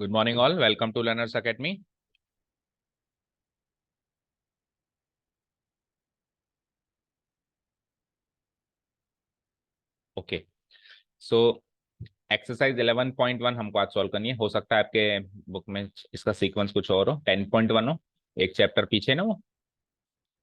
Good morning, all. Welcome to Learners Academy. Okay, so exercise 11.1 हमको आज solve करनी है। हो सकता है आपके बुक में इसका सीक्वेंस कुछ और हो, 10.1 हो, एक चैप्टर पीछे ना वो,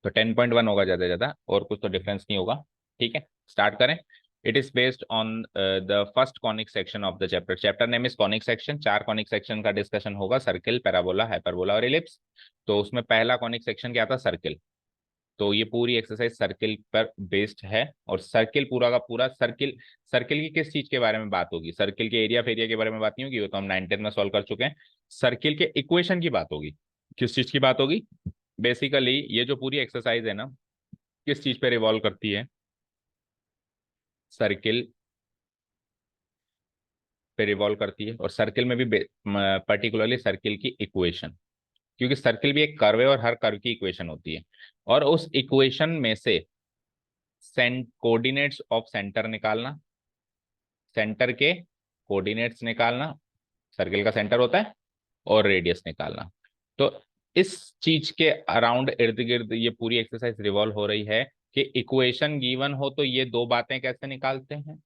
तो 10.1 होगा ज्यादा ज्यादा, और कुछ तो डिफरेंस नहीं होगा। ठीक है, स्टार्ट करें। It is based on the first conic section of the chapter. Chapter name is conic section. 4 conic section का डिस्कशन होगा, सर्किल, पैराबोला, हाइपरबोला और इलिप्स। तो उसमें पहला कॉनिक सेक्शन क्या था? सर्किल। तो ये पूरी एक्सरसाइज सर्किल पर बेस्ड है, और सर्किल पूरा का पूरा सर्किल। सर्किल की किस चीज के बारे में बात होगी? सर्किल के एरिया फेरिया के बारे में बात नहीं होगी, वो तो हम 9th में सॉल्व कर चुके हैं। सर्किल के इक्वेशन की बात होगी। किस चीज की बात होगी? बेसिकली ये जो पूरी एक्सरसाइज है ना, किस चीज पे रिवॉल्व करती है? सर्किल पे रिवॉल्व करती है, और सर्किल में भी पर्टिकुलरली सर्किल की इक्वेशन। क्योंकि सर्किल भी एक कर्व है, और हर कर्व की इक्वेशन होती है, और उस इक्वेशन में से कोऑर्डिनेट्स ऑफ सेंटर निकालना, सेंटर के कोऑर्डिनेट्स निकालना, सर्किल का सेंटर होता है, और रेडियस निकालना। तो इस चीज के अराउंड इर्द गिर्द ये पूरी एक्सरसाइज रिवॉल्व हो रही है कि इक्वेशन गिवन हो तो ये दो बातें कैसे निकालते हैं,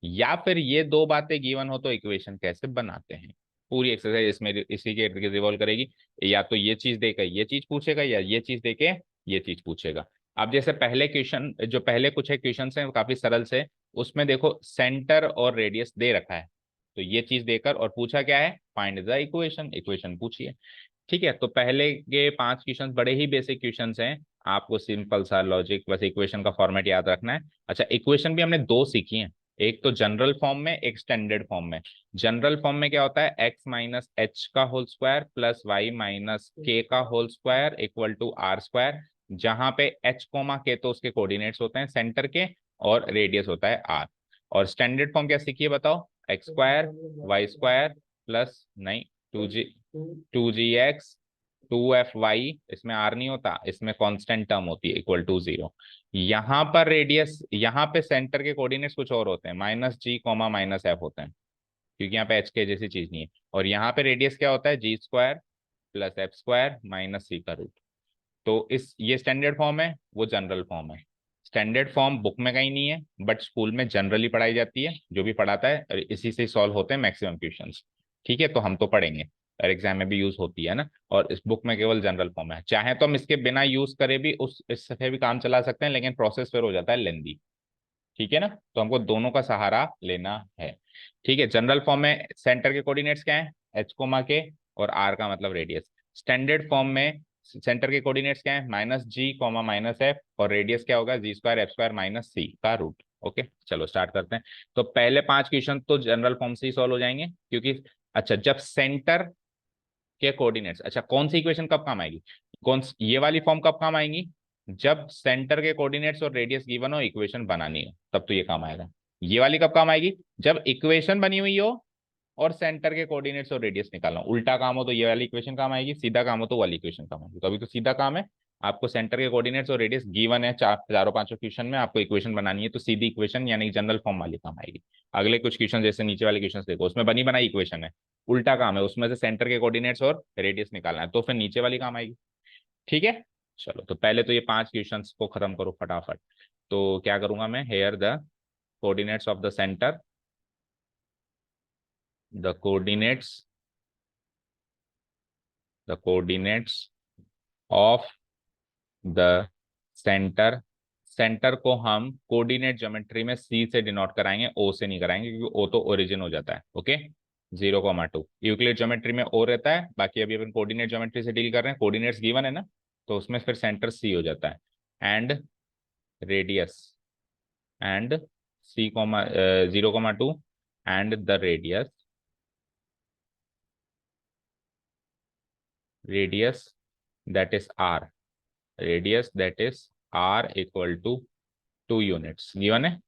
या फिर ये दो बातें गिवन हो तो इक्वेशन कैसे बनाते हैं। पूरी एक्सरसाइज इसमें इसी के इर्द गिर्द रिवॉल्व करेगी। या तो ये चीज देकर ये चीज पूछेगा, या ये चीज देके ये चीज पूछेगा। अब जैसे पहले क्वेश्चन, जो पहले कुछ है क्वेश्चन है, वो काफी सरल से। उसमें देखो सेंटर और रेडियस दे रखा है, तो ये चीज देकर और पूछा क्या है? Find the equation. इक्वेशन पूछिए। ठीक है, तो पहले के 5 क्वेश्चन बड़े ही बेसिक क्वेश्चंस हैं। आपको सिंपल सा लॉजिक, बस इक्वेशन का फॉर्मेट याद रखना है। अच्छा, इक्वेशन भी हमने दो सीखी हैं, एक तो जनरल फॉर्म में, एक स्टैंडर्ड फॉर्म में। जनरल फॉर्म में क्या होता है? एक्स माइनस एच का whole square plus y minus k का whole square equal to r square. जहां पे एच कोमा के तो उसके कोऑर्डिनेट्स होते हैं सेंटर के, और रेडियस होता है आर। और स्टैंडर्ड फॉर्म क्या सीखिए बताओ? X square y square plus, नहीं, टू जी एक्स 2f(y), इसमें आर नहीं होता, इसमें कांस्टेंट टर्म होती है, इक्वल टू 0। यहाँ पर रेडियस, यहाँ पे सेंटर के कोऑर्डिनेट्स कुछ और होते हैं, -g, -f होते हैं, क्योंकि यहाँ पे एच के जैसी चीज नहीं है। और यहाँ पे रेडियस क्या होता है? g² plus f² minus c का रूट। तो इस ये स्टैंडर्ड फॉर्म है, वो जनरल फॉर्म है। स्टैंडर्ड फॉर्म बुक में कहीं नहीं है, बट स्कूल में जनरली पढ़ाई जाती है, जो भी पढ़ाता है, और इसी से सॉल्व होते हैं मैक्सिमम क्वेश्चंस। ठीक है, तो हम तो पढ़ेंगे, और एग्जाम में भी यूज होती है ना। और इस बुक में केवल जनरल फॉर्म है। चाहे तो हम इसके बिना यूज करे भी उस इससे भी काम चला सकते हैं, लेकिन प्रोसेस फिर हो जाता है लेंदी। ठीक है ना, तो हमको दोनों का सहारा लेना है। ठीक है, जनरल फॉर्म में सेंटर के कोऑर्डिनेट्स क्या है? एच कोमा के, और आर का मतलब रेडियस। स्टैंडर्ड फॉर्म में सेंटर के कोऑर्डिनेट्स क्या है? -g, -f, और रेडियस क्या होगा? g²f² माइनस c का रूट। ओके, चलो स्टार्ट करते हैं। तो पहले 5 क्वेश्चन तो जनरल फॉर्म से ही सॉल्व हो जाएंगे, क्योंकि अच्छा, जब सेंटर के कोऑर्डिनेट्स, अच्छा कौन सी इक्वेशन कब काम आएगी? ये वाली फॉर्म कब काम आएगी? जब सेंटर के कोऑर्डिनेट्स और रेडियस गिवन हो, इक्वेशन बनानी हो, तब तो ये काम आएगा। ये वाली कब काम आएगी? जब इक्वेशन बनी हुई हो और सेंटर के कोऑर्डिनेट्स और रेडियस निकालना। उल्टा काम हो तो ये वाली इक्वेशन काम आएगी, सीधा काम हो तो वाली इक्वेशन काम आएगी। तो अभी तो सीधा काम है, आपको सेंटर के कोऑर्डिनेट्स और रेडियस गिवन है, चारों पांचों क्वेश्चन में आपको इक्वेशन बनानी है, तो सीधी इक्वेशन यानी जनरल फॉर्म वाली काम आएगी। अगले कुछ क्वेश्चन जैसे नीचे वाले क्वेश्चन देखो, उसमें बनी बनाई इक्वेशन है, उल्टा काम है, उसमें से सेंटर के कोऑर्डिनेट्स और रेडियस निकालना है, तो फिर नीचे वाली काम आएगी। ठीक है, चलो तो पहले तो ये 5 क्वेश्चंस को खत्म करो फटाफट। तो क्या करूंगा मैं? Here the coordinates of the centre, the coordinates, the coordinates of the centre. Centre को हम कोऑर्डिनेट ज्योमेट्री में सी से डिनोट कराएंगे, ओ से नहीं कराएंगे, क्योंकि ओ तो ओरिजिन हो जाता है। ओके, 0,2 यूक्लिड ज्योमेट्री में ओ रहता है, बाकी अभी अपन कोऑर्डिनेट ज्योमेट्री से डील कर रहे हैं, कोऑर्डिनेट्स गिवन है ना, तो उसमें फिर सेंटर सी हो जाता है। And radius, and c, 0,2, and the radius, radius that is r, radius that is r equal to 2 units given है।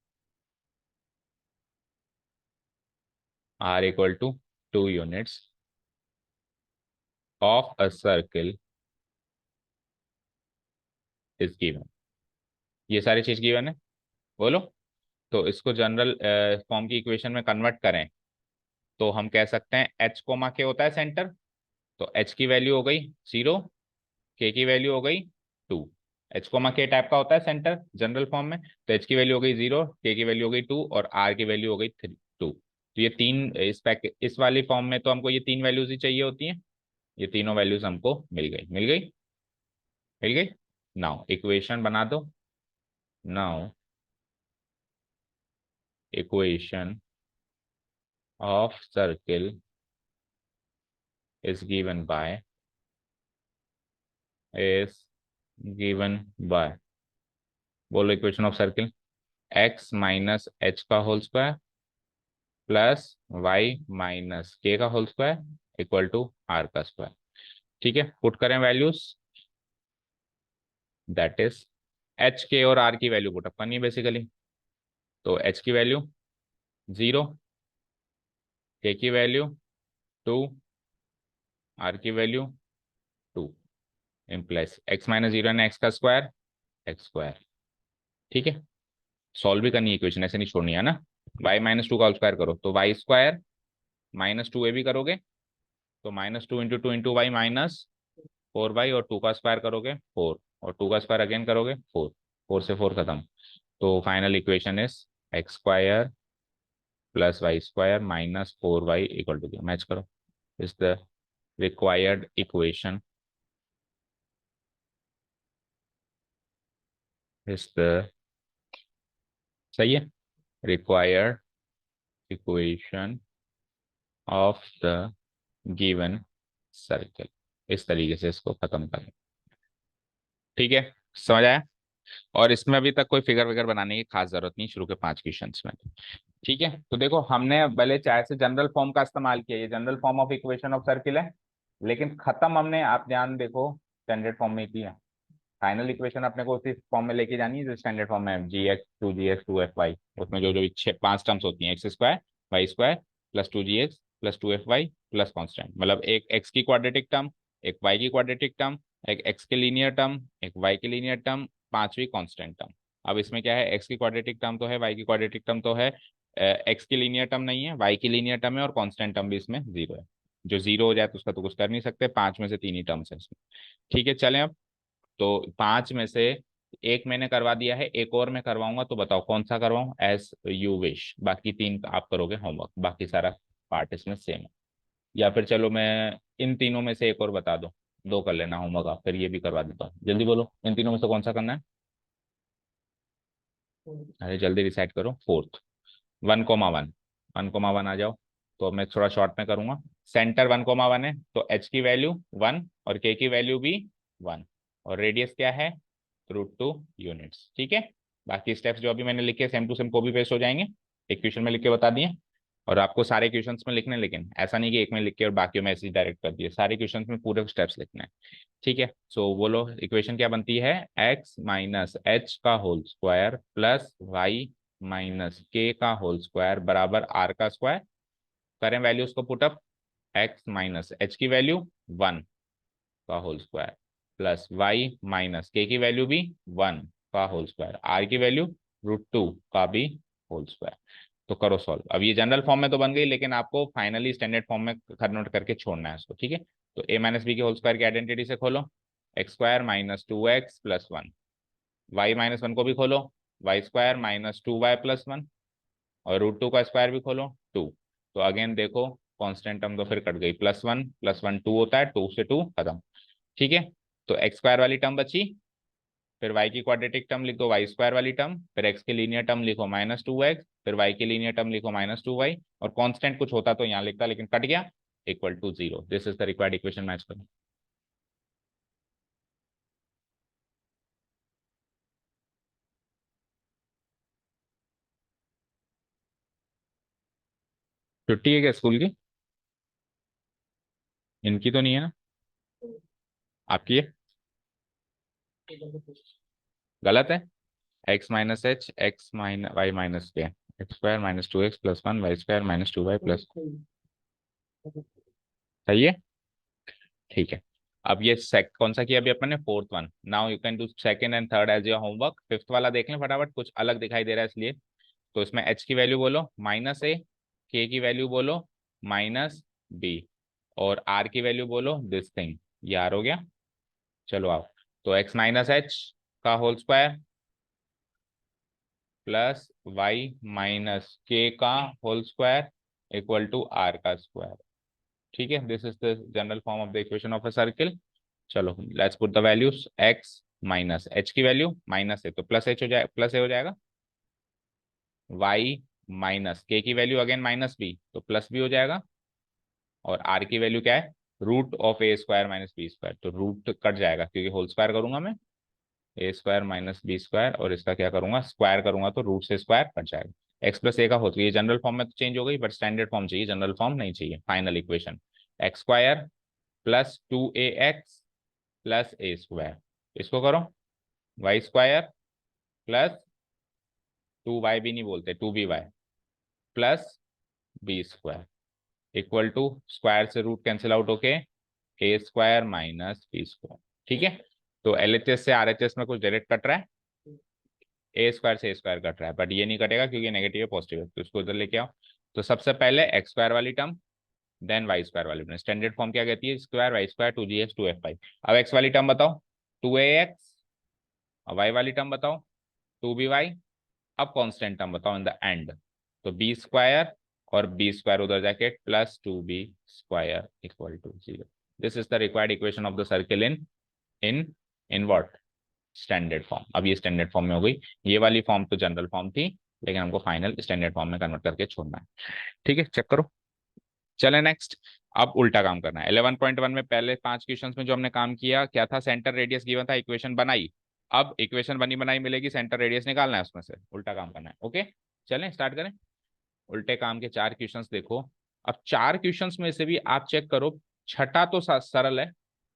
r equal to 2 units of a circle is given. ये सारी चीज गिवन है, बोलो। तो इसको जनरल फॉर्म की equation में कन्वर्ट करें, तो हम कह सकते हैं एच कोमा के होता है सेंटर, तो एच की वैल्यू हो गई 0, के की वैल्यू हो गई 2। एच कोमा के टाइप का होता है सेंटर जनरल फॉर्म में, तो एच की वैल्यू हो गई 0, के की वैल्यू हो गई 2 और आर की वैल्यू हो गई 2। तो ये तीन इस वाली फॉर्म में तो हमको ये तीन वैल्यूज ही चाहिए होती हैं। ये तीनों वैल्यूज हमको मिल गई, मिल गई, मिल गई। नाउ इक्वेशन बना दो। Now equation of circle is given by is given by, बोलो equation of circle, x minus h का whole square plus y minus k का whole square equal to r का स्क्वायर। ठीक है, पुट करें values, that is H के और r की वैल्यू पुट अप करनी है बेसिकली। तो एच की वैल्यू 0, के की वैल्यू 2, आर की value 2, implies x minus 0 x का स्क्वायर एक्स स्क्वायर। ठीक है, सॉल्व भी करनी है इक्वेशन, ऐसे नहीं छोड़नी है ना। वाई माइनस टू का होल स्क्वायर करो तो y square minus two a भी करोगे तो minus two into two into y minus 4 y, और 2 का स्क्वायर करोगे 4, और 2 का स्क्वायर अगेन करोगे 4, 4 से 4 खत्म। तो final equation is x square plus y square minus 4 y equal to 0। Match करो, is the required equation, is the, सही है, required equation of the given circle. इस तरीके से इसको खत्म करें। ठीक है, समझ आया। और इसमें अभी तक कोई फिगर विगर बनाने की खास जरूरत नहीं शुरू के 5 क्वेश्चंस में। ठीक है, तो देखो हमने पहले चाहे से जनरल फॉर्म का इस्तेमाल किया, ये general form of equation of circle है, लेकिन खत्म हमने, आप ध्यान देखो, स्टैंडर्ड फॉर्म में किया। फाइनल इक्वेशन अपने को उसी फॉर्म में लेके जानी है जो स्टैंडर्ड फॉर्म में है, जी एक्स 2 एफ वाई। उसमें जो जो 5 टर्म्स होती हैं, x square y square plus 2 g x plus 2 f y plus constant, मतलब एक एक्स की क्वाड्रेटिक टर्म, एक वाई की क्वाड्रेटिक टर्म, एक एक्स के लीनियर टर्म, एक वाई की लीनियर टर्म, पांचवी कॉन्स्टेंट टर्म। अब इसमें क्या है, एक्स की क्वाड्रेटिक टर्म तो है, वाई की क्वाड्रेटिक टर्म तो है, एक्स की लीनियर टर्म नहीं है, वाई की लीनियर टर्म है, और कॉन्स्टेंट टर्म भी इसमें 0 है। जो 0 हो जाए तो उसका तो कुछ कर नहीं सकते, 5 में से 3 ही टर्म्स है इसमें। ठीक है, चलें अब। तो 5 में से एक मैंने करवा दिया है, एक और मैं करवाऊंगा, तो बताओ कौन सा करवाऊं, एज यू विश। बाकी 3 आप करोगे होमवर्क, बाकी सारा पार्ट इसमें सेम है। या फिर चलो मैं इन तीनों में से एक और बता दो, 2 कर लेना होमवर्क आप, फिर ये भी करवा देता हूँ। जल्दी बोलो, इन तीनों में से कौन सा करना है। अरे जल्दी डिसाइड करो, फोर्थ। 1,1, 1,1 आ जाओ। तो मैं थोड़ा शॉर्ट में करूंगा। सेंटर 1,1 है, तो एच की वैल्यू 1 और के की वैल्यू भी 1, और रेडियस क्या है, √2 यूनिट्स। ठीक है, बाकी स्टेप्स जो अभी मैंने लिखे same to same copy paste हो जाएंगे, एक क्वेश्चन में लिख के बता दिए। और आपको सारे क्वेश्चंस में लिखने, लेकिन ऐसा नहीं कि एक में लिख के और बाकी में ऐसे डायरेक्ट कर दिए, सारे क्वेश्चंस में पूरे स्टेप्स लिखने हैं। ठीक है, सो बोलो इक्वेशन क्या बनती है, एक्स माइनस एच का whole square plus y minus k का होल स्क्वायर बराबर आर का स्क्वायर। करें वैल्यूज को पुटअप, एक्स माइनस एच की वैल्यू 1 का whole square plus y minus k की वैल्यू भी 1 का होल स्क्वायर, आर की वैल्यू √2 का भी होल स्क्वायर। तो करो सॉल्व। अब ये जनरल फॉर्म में तो बन गई, लेकिन आपको फाइनली स्टैंडर्ड फॉर्म में कन्वर्ट करके छोड़ना है इसको। ठीक है, तो a माइनस बी के होल स्क्वायर की आइडेंटिटी से खोलो, x square minus 2x plus 1, y minus 1 को भी खोलो, Y square minus 2y plus 1, और √2 का स्क्वायर भी खोलो 2। तो अगेन देखो, कांस्टेंट टर्म तो फिर कट गई, +1 + 1 2 होता है, 2 से 2 खत्म। ठीक है, तो एक्स स्क्वायर वाली टर्म बची, फिर y की क्वाड्रेटिक टर्म लिख दो, वाई स्क्वायर वाली टर्म, फिर x की लीनियर टर्म लिखो -2x, फिर y की लीनियर टर्म लिखो -2y, और कांस्टेंट कुछ होता तो यहाँ लिखता, लेकिन कट गया, equal to 0। This is the required equation. Match करो। छुट्टी है क्या स्कूल की, इनकी तो नहीं है ना, आपकी है, गलत है। X minus h x minus y minus k, x square -2x plus 1 y square -2y plus, सही है। ठीक है, अब ये सेक कौन सा किया अभी अपन ने, fourth one. Now you can do second and third as your homework. Fifth वाला देख लें फटाफट, कुछ अलग दिखाई दे रहा है इसलिए। तो इसमें एच की वैल्यू बोलो -a, के की वैल्यू बोलो माइनस बी, और आर की वैल्यू बोलो दिस थिंग, ये आर हो गया। चलो आओ, तो एक्स माइनस एच का whole square plus y minus k का whole square equal to r का स्क्वायर। ठीक है, this is the general form of the equation of a circle. चलो let's put the values, x minus h की value minus है तो plus H हो जाए, प्लस ए हो जाएगा। वाई माइनस के की वैल्यू अगेन माइनस बी तो प्लस बी हो जाएगा। और आर की वैल्यू क्या है, root of a square minus b square, तो रूट कट जाएगा क्योंकि होल स्क्वायर करूंगा मैं, a square minus b square, और इसका क्या करूंगा, स्क्वायर करूंगा तो रूट से स्क्वायर कट जाएगा। एक्स प्लस ए का होती है जनरल फॉर्म में तो चेंज हो गई, बट स्टैंडर्ड फॉर्म चाहिए, जनरल फॉर्म नहीं चाहिए। Final equation x square plus 2ax plus a square, इसको करो वाई स्क्वायर प्लस 2y भी नहीं बोलते 2by plus b square equal to, square से रूट कैंसिल आउट होके a square minus b square. ठीक है, तो एलएचएस से आरएचएस में कुछ डायरेक्ट कट रहा है, ए स्क्वायर से ए स्क्वायर कट रहा है, बट ये नहीं कटेगा क्योंकि नेगेटिव है पॉजिटिव है, तो इसको इधर लेके आओ। तो सबसे पहले एक्स स्क्वायर वाली टर्म, देन वाई स्क्वायर वाली टर्म। स्टैंडर्ड फॉर्म क्या कहती है, square y square 2gx 2f5। अब एक्स वाली टर्म बताओ 2ax, और वाई वाली टर्म बताओ 2by। अब कांस्टेंट टर्म बताओ इन द एंड, तो बी स्क्वायर और बी स्क्वायर उधर जाके plus 2b square equal to 0। This is the required equation of the circle in in in what, standard form. अब ये स्टैंडर्ड फॉर्म में हो गई, ये वाली फॉर्म तो जनरल फॉर्म थी, लेकिन हमको फाइनल स्टैंडर्ड फॉर्म में कन्वर्ट करके छोड़ना है। ठीक है, चेक करो। चले नेक्स्ट, अब उल्टा काम करना है। 11.1 में पहले 5 क्वेश्चंस में जो हमने काम किया क्या था, सेंटर रेडियस गिवन था, इक्वेशन बनाई। अब इक्वेशन बनी बनाई मिलेगी, सेंटर रेडियस निकालना है उसमें से, उल्टा काम करना है। ओके, चलें स्टार्ट करें। उल्टे काम के 4 क्वेश्चंस देखो। अब 4 क्वेश्चंस में से भी आप चेक करो, छठा तो सरल है,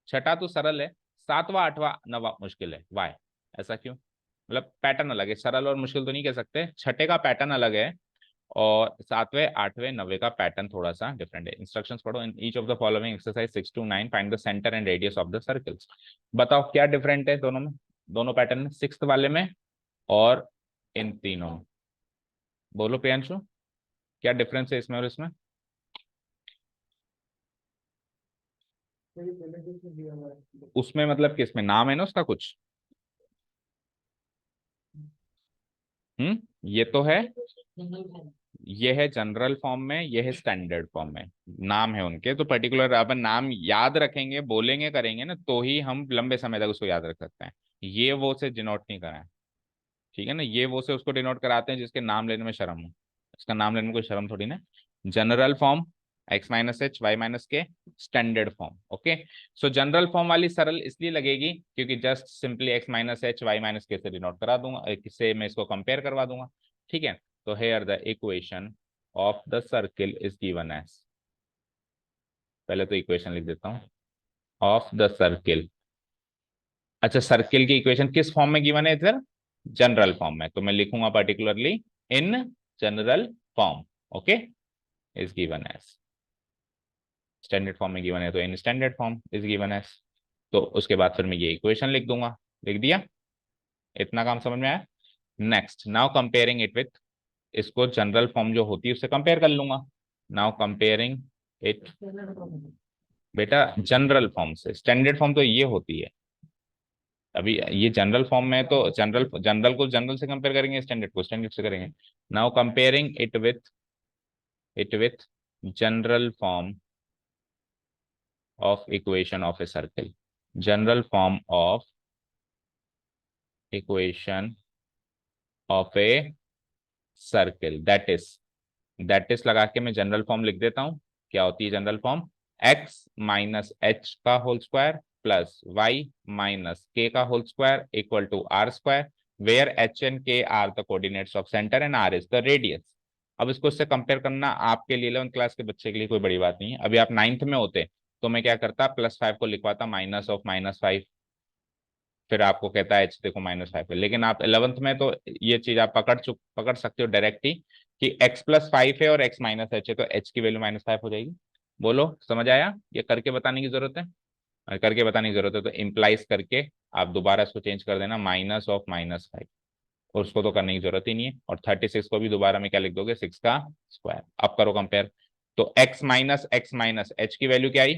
छठा तो सरल है, सातवां आठवां नवा मुश्किल है। वाई, ऐसा क्यों, मतलब पैटर्न अलग है, सरल और मुश्किल तो नहीं कह सकते, छठे का पैटर्न अलग है और सातवें आठवें नवे का पैटर्न थोड़ा सा डिफरेंट है। इंस्ट्रक्शंस पढ़ो, in each of the following exercise 6 to 9 find the centre and radius of the circles. बताओ क्या डिफरेंट है दोनों में, दोनों पैटर्न में, सिक्स्थ वाले में और इन तीनों में। बोलो प्रियांशु, क्या डिफरेंस है इसमें और इसमें। उसमें मतलब किसमें, नाम है ना उसका कुछ। ये तो है, ये है जनरल फॉर्म में, ये है स्टैंडर्ड फॉर्म में, नाम है उनके। तो पर्टिकुलर अपन नाम याद रखेंगे, बोलेंगे, करेंगे ना, तो ही हम लंबे समय तक उसको याद रख सकते हैं। ये वो से डिनोट नहीं करा है, ठीक है ना, ये वो से उसको डिनोट कराते हैं जिसके नाम लेने में शर्म हो, इसका नाम लेने में कोई शर्म थोड़ी ना। General form x minus h y minus k, standard form. Okay, so general form वाली सरल इसलिए लगेगी क्योंकि just simply x minus h y minus k से डिनोट करा दूंगा, किससे मैं इसको कंपेयर करवा दूंगा। ठीक है, तो here the equation of the circle is given as, पहले तो इक्वेशन लिख देता हूँ ऑफ द सर्किल। अच्छा, सर्किल की इक्वेशन किस फॉर्म में गिवन है इधर, जनरल फॉर्म में, तो मैं लिखूंगा particularly in general form. Okay, is given as, standard form में गिवन है तो in standard form is given as. तो उसके बाद फिर मैं ये इक्वेशन लिख दूंगा, लिख दिया, इतना काम समझ में आया। Next, now comparing it with, इसको जनरल फॉर्म जो होती है उससे कंपेयर कर लूंगा। नाउ कंपेयरिंग इट, बेटा जनरल फॉर्म से, स्टैंडर्ड फॉर्म तो ये होती है, अभी ये जनरल फॉर्म में है तो जनरल जनरल को जनरल से कंपेयर करेंगे, स्टैंडर्ड को स्टैंडर्ड से करेंगे। Now comparing it with general form of equation of a circle, general form of equation of a circle, that is लगा के मैं जनरल फॉर्म लिख देता हूं। क्या होती है general form, x minus h का whole square plus y minus k का whole square equal to r square, where h and k are the coordinates of centre and r is the radius. अब इसको इससे compare करना आपके लिए 11th class के बच्चे के लिए कोई बड़ी बात नहीं है। अभी आप 9th में होते तो मैं क्या करता, +5 को लिखवाता माइनस ऑफ -5, फिर आपको कहता है एच देखो -5 है। लेकिन आप 11th में तो ये चीज आप पकड़ सकते हो डायरेक्ट ही कि x+5 है और x माइनस एच है तो h की वैल्यू -5 हो जाएगी। बोलो समझ आया, ये करके बताने की जरूरत है, और करके बताने की जरूरत है तो इम्प्लाइज करके आप दोबारा इसको चेंज कर देना माइनस ऑफ -5, और उसको तो करने की जरूरत ही नहीं है। और 36 को भी दोबारा में क्या लिख दोगे, 6 का स्क्वायर। अब करो कंपेयर, तो x माइनस h की वैल्यू क्या आई,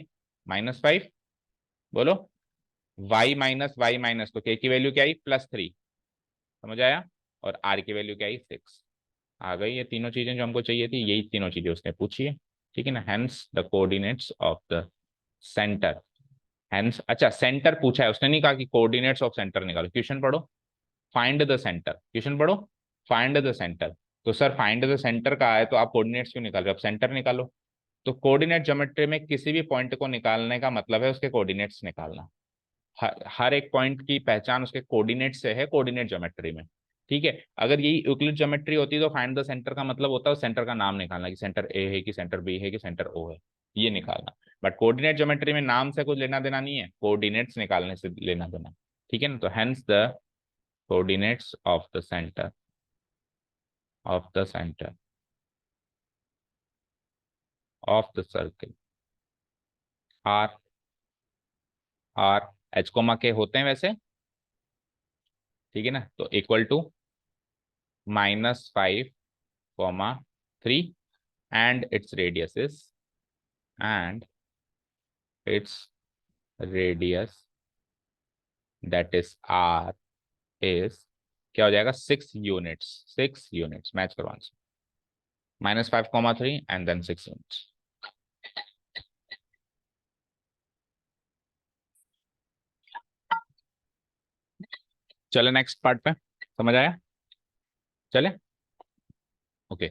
-5, बोलो। y माइनस तो k की वैल्यू क्या आई, +3, समझ आया। और r की वैल्यू क्या आई, 6। आ गई ये तीनों चीजें जो हमको चाहिए थी, यही तीनों चीजें उसने पूछी है, ठीक है ना। Hence the coordinates of the centre, hence, अच्छा सेंटर पूछा है उसने, नहीं कहा कि कोऑर्डिनेट्स ऑफ सेंटर निकालो। क्वेश्चन पढ़ो, फाइंड द सेंटर, क्वेश्चन पढ़ो, फाइंड द सेंटर। तो सर फाइंड द सेंटर का है तो आप कोऑर्डिनेट्स क्यों निकाल रहे हो, अब सेंटर निकालो। तो कोऑर्डिनेट ज्योमेट्री में किसी भी पॉइंट को निकालने का मतलब है उसके कोऑर्डिनेट्स निकालना। हर एक पॉइंट की पहचान उसके कोऑर्डिनेट से है, कोऑर्डिनेट ज्योमेट्री में, ठीक है। अगर यही यूक्लिड ज्योमेट्री होती तो फाइंड द सेंटर का मतलब होता है सेंटर का नाम निकालना, कि सेंटर ए है कि सेंटर बी है कि सेंटर ओ है, ये निकालना। बट कोऑर्डिनेट ज्योमेट्री में नाम से कुछ लेना देना नहीं है, कोऑर्डिनेट्स निकालने से लेना देना, ठीक है ना। तो hence the coordinates of the centre, of the centre of the circle are, are h comma k होते हैं वैसे, ठीक है ना। तो equal to -5, 3 and its radius is, and its radius that is r is क्या हो जाएगा, 6 यूनिट्स, 6 यूनिट्स, मैच करो आंसर, -5, 3 and then 6 यूनिट्स। चले नेक्स्ट पार्ट पे, समझ आया, चले, ओके।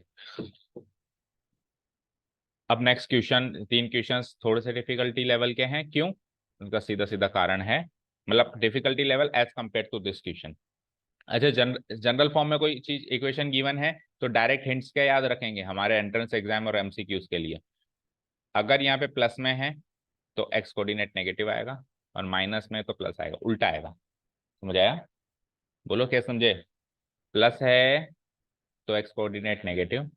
अब नेक्स्ट क्वेश्चन, 3 क्वेश्चंस थोड़े से डिफिकल्टी लेवल के हैं, क्यों, उनका सीधा सीधा कारण है, मतलब difficulty level as compare to this question. अच्छा, जनरल फॉर्म में कोई चीज इक्वेशन गिवन है तो डायरेक्ट हिंट्स क्या याद रखेंगे हमारे एंट्रेंस एग्जाम और एमसीक्यूज के लिए। अगर यहाँ पे प्लस में है तो एक्स कोऑर्डिनेट नेगेटिव आएगा, और माइनस में तो प्लस आएगा, उल्टा आएगा, समझ आया, बोलो क्या समझे। प्लस है तो एक्स कोऑर्डिनेट नेगेटिव,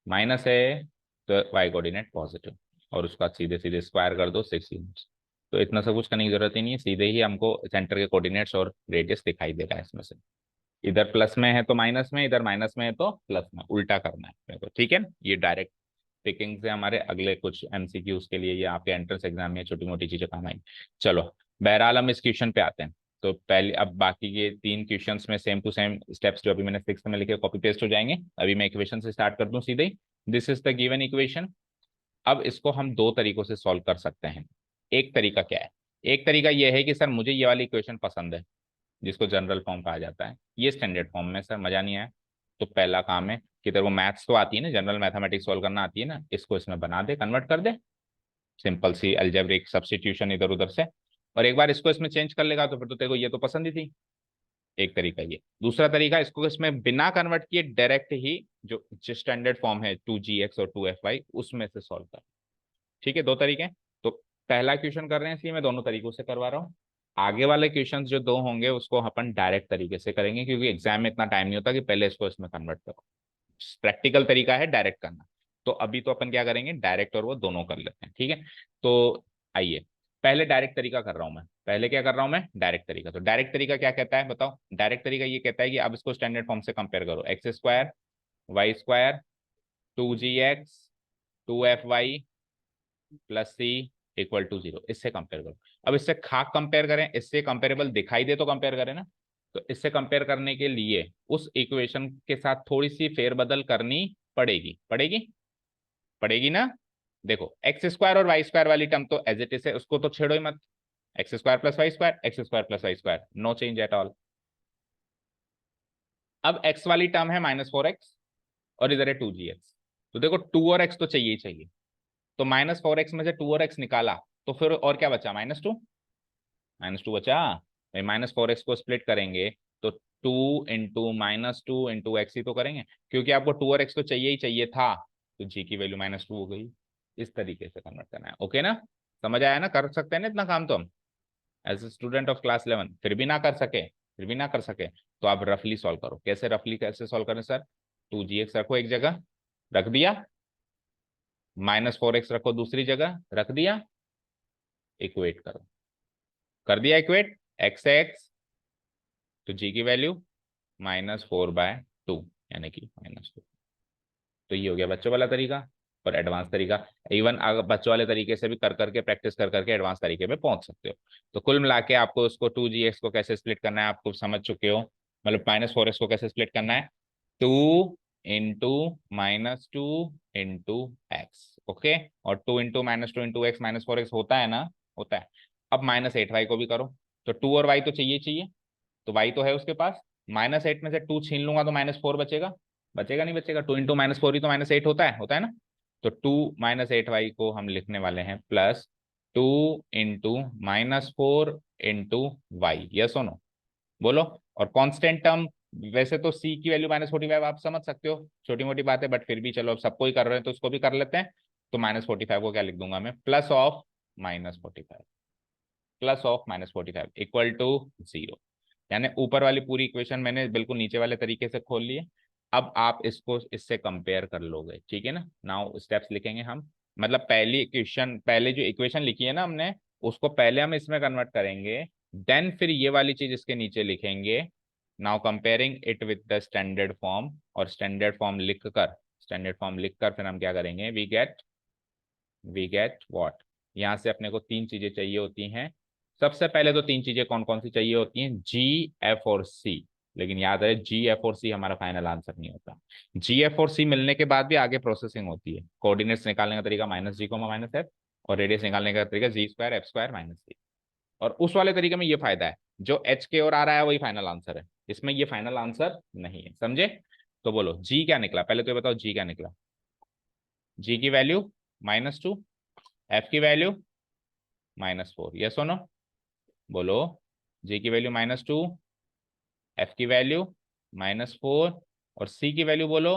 माइनस है तो वाई कोऑर्डिनेट पॉजिटिव, और उसका सीधे सीधे स्क्वायर कर दो, 6 यूनिट्स। तो इतना सब कुछ करने की जरूरत ही नहीं है, सीधे ही हमको सेंटर के कोऑर्डिनेट्स और रेडियस दिखाई दे रहा है इसमें से। इधर प्लस में है तो माइनस में, इधर माइनस में है तो प्लस में, उल्टा करना है मेरे को, ठीक है ना। ये डायरेक्ट पिकिंग से हमारे अगले कुछ एमसीक्यूज के लिए या आपके एंट्रेंस एग्जाम में छोटी मोटी चीजें काम आएंगी। चलो, बहरहाल हम इस क्वेश्चन पे आते हैं। तो पहले, अब बाकी के 3 क्वेश्चंस में सेम टू सेम स्टेप्स जो अभी मैंने 6 में लिखे कॉपी पेस्ट हो जाएंगे। अभी मैं इक्वेशन से स्टार्ट कर दूं सीधे ही। This is the given equation. अब इसको हम 2 तरीकों से सॉल्व कर सकते हैं। एक तरीका क्या है, एक तरीका यह है कि सर मुझे ये वाली इक्वेशन पसंद है, जिसको जनरल फॉर्म कहा जाता है, ये स्टैंडर्ड फॉर्म में सर मजा नहीं आया। तो पहला काम है कि तेरे को मैथ्स तो आती है ना, जनरल मैथमेटिक्स सॉल्व करना आती है ना, इसको इसमें बना दे, कन्वर्ट कर दे, सिंपल सी अलजेब्रिक सब्स्टिट्यूशन इधर उधर से। और एक बार इसको इसमें चेंज कर लेगा तो फिर तो तेरे को ये तो पसंद ही थी। एक तरीका ये। दूसरा तरीका, इसको इसमें बिना कन्वर्ट किए डायरेक्ट ही जो स्टैंडर्ड फॉर्म है 2gx और 2fy उसमें से सॉल्व कर, ठीक है, 2 तरीके। तो पहला क्वेश्चन कर रहे हैं, इसलिए मैं दोनों तरीकों से करवा रहा हूँ। आगे वाले क्वेश्चंस जो 2 होंगे उसको अपन डायरेक्ट तरीके से करेंगे, क्योंकि एग्जाम में इतना टाइम नहीं होता कि पहले इसको इसमें कन्वर्ट करो। प्रैक्टिकल तरीका है डायरेक्ट करना। तो अभी तो अपन क्या करेंगे, डायरेक्ट और वो दोनों कर लेते हैं, ठीक है। तो आइए, पहले डायरेक्ट तरीका कर रहा हूं मैं, पहले क्या कर रहा हूं मैं, डायरेक्ट तरीका। तो डायरेक्ट तरीका क्या कहता है बताओ, डायरेक्ट तरीका ये कहता है कि अब इसको स्टैंडर्ड फॉर्म से कंपेयर करो, x² y² 2gx 2fy +c = 0, इससे कंपेयर करो। अब इससे खाक कंपेयर करें, इससे कंपेरेबल दिखाई दे तो कंपेयर करें ना। तो इससे कंपेयर करने के लिए उस इक्वेशन के साथ थोड़ी सी फेरबदल करनी पड़ेगी, पड़ेगी, पड़ेगी ना। देखो x² और y² वाली टर्म तो एज इट इज है, उसको तो छेड़ो ही मत। x² + y², x² + y², no change at all. अब x वाली टर्म है -4x, और इधर है 2gx। तो देखो 2 और x तो चाहिए ही चाहिए। तो -4x में से 2 और x निकाला, तो फिर और क्या बचा, -2, -2 बचा। भाई -4x को स्प्लिट करेंगे तो 2 × -2 × x ही तो करेंगे, क्योंकि आपको 2 और x तो चाहिए ही चाहिए था। तो g की वैल्यू -2 हो गई। इस तरीके से कन्वर्ट करना है, ओके ना, समझ आया ना, कर सकते हैं ना इतना काम तो हम as a student of class 11। फिर भी ना कर सके, फिर भी ना कर सके तो आप रफली सॉल्व करो। कैसे रफली, कैसे सॉल्व करें सर, 2gx रखो एक जगह, रख दिया, -4x रखो दूसरी जगह, रख दिया, इक्वेट करो, कर दिया इक्वेट, एक्स है एक्स, तो जी की वैल्यू -4/2, यानी कि -2। तो ये हो गया बच्चों वाला तरीका। और एडवांस तरीका, इवन अगर बच्चों वाले तरीके से भी कर करके प्रैक्टिस कर करके एडवांस तरीके पे पहुंच सकते हो। तो कुल मिला के आपको उसको 2gx को कैसे स्प्लिट करना है आपको समझ चुके हो, मतलब -4x को कैसे स्प्लिट करना है, 2 × -2 × x, ओके। और 2 × -2 × x -4x होता है ना, होता है। अब -8y को भी करो, तो 2 और y तो चाहिए चाहिए, तो y तो है उसके पास, -8 में से 2 छीन लूंगा तो -4 बचेगा, बचेगा नहीं बचेगा, 2 × -4 ही तो -8 होता है ना। तो 2 - 8y को हम लिखने वाले हैं प्लस 2 × -4 × y, यस और नो, बोलो। और कांस्टेंट टर्म, वैसे तो c की वैल्यू -45 आप समझ सकते हो, छोटी मोटी बात है, बट फिर भी चलो अब सबको ही कर रहे हैं तो उसको भी कर लेते हैं। तो -45 को क्या लिख दूंगा मैं, +(-45), +(-45) इक्वल टू 0। यानी ऊपर वाली पूरी इक्वेशन मैंने बिल्कुल नीचे वाले तरीके से खोल ली है। अब आप इसको इससे कंपेयर कर लोगे, ठीक है ना। नाउ स्टेप्स लिखेंगे हम, मतलब पहली इक्वेशन, पहले जो इक्वेशन लिखी है ना हमने, उसको पहले हम इसमें कन्वर्ट करेंगे, देन फिर ये वाली चीज इसके नीचे लिखेंगे। Now comparing it with the standard form, और स्टैंडर्ड फॉर्म लिखकर फिर हम क्या करेंगे, वी गेट व्हाट। यहाँ से अपने को 3 चीजें चाहिए होती हैं। सबसे पहले तो 3 चीजें कौन कौन सी चाहिए होती हैं, जी, एफ और सी। लेकिन याद रहे जी, एफ और सी हमारा फाइनल आंसर नहीं होता। जी, एफ और सी मिलने के बाद भी आगे प्रोसेसिंग होती है। कोऑर्डिनेट्स निकालने का तरीका -g, -f, और रेडियस निकालने का तरीका g² f² -c। और उस वाले तरीके में ये फायदा है, जो एच के और आ रहा है वही फाइनल आंसर है, इसमें ये फाइनल आंसर नहीं है, समझे। तो बोलो जी क्या निकला, पहले तो ये बताओ जी क्या निकला। जी की वैल्यू -2, एफ की वैल्यू -4, यस और नो, बोलो। जी की वैल्यू -2, एफ की वैल्यू -4, और सी की वैल्यू बोलो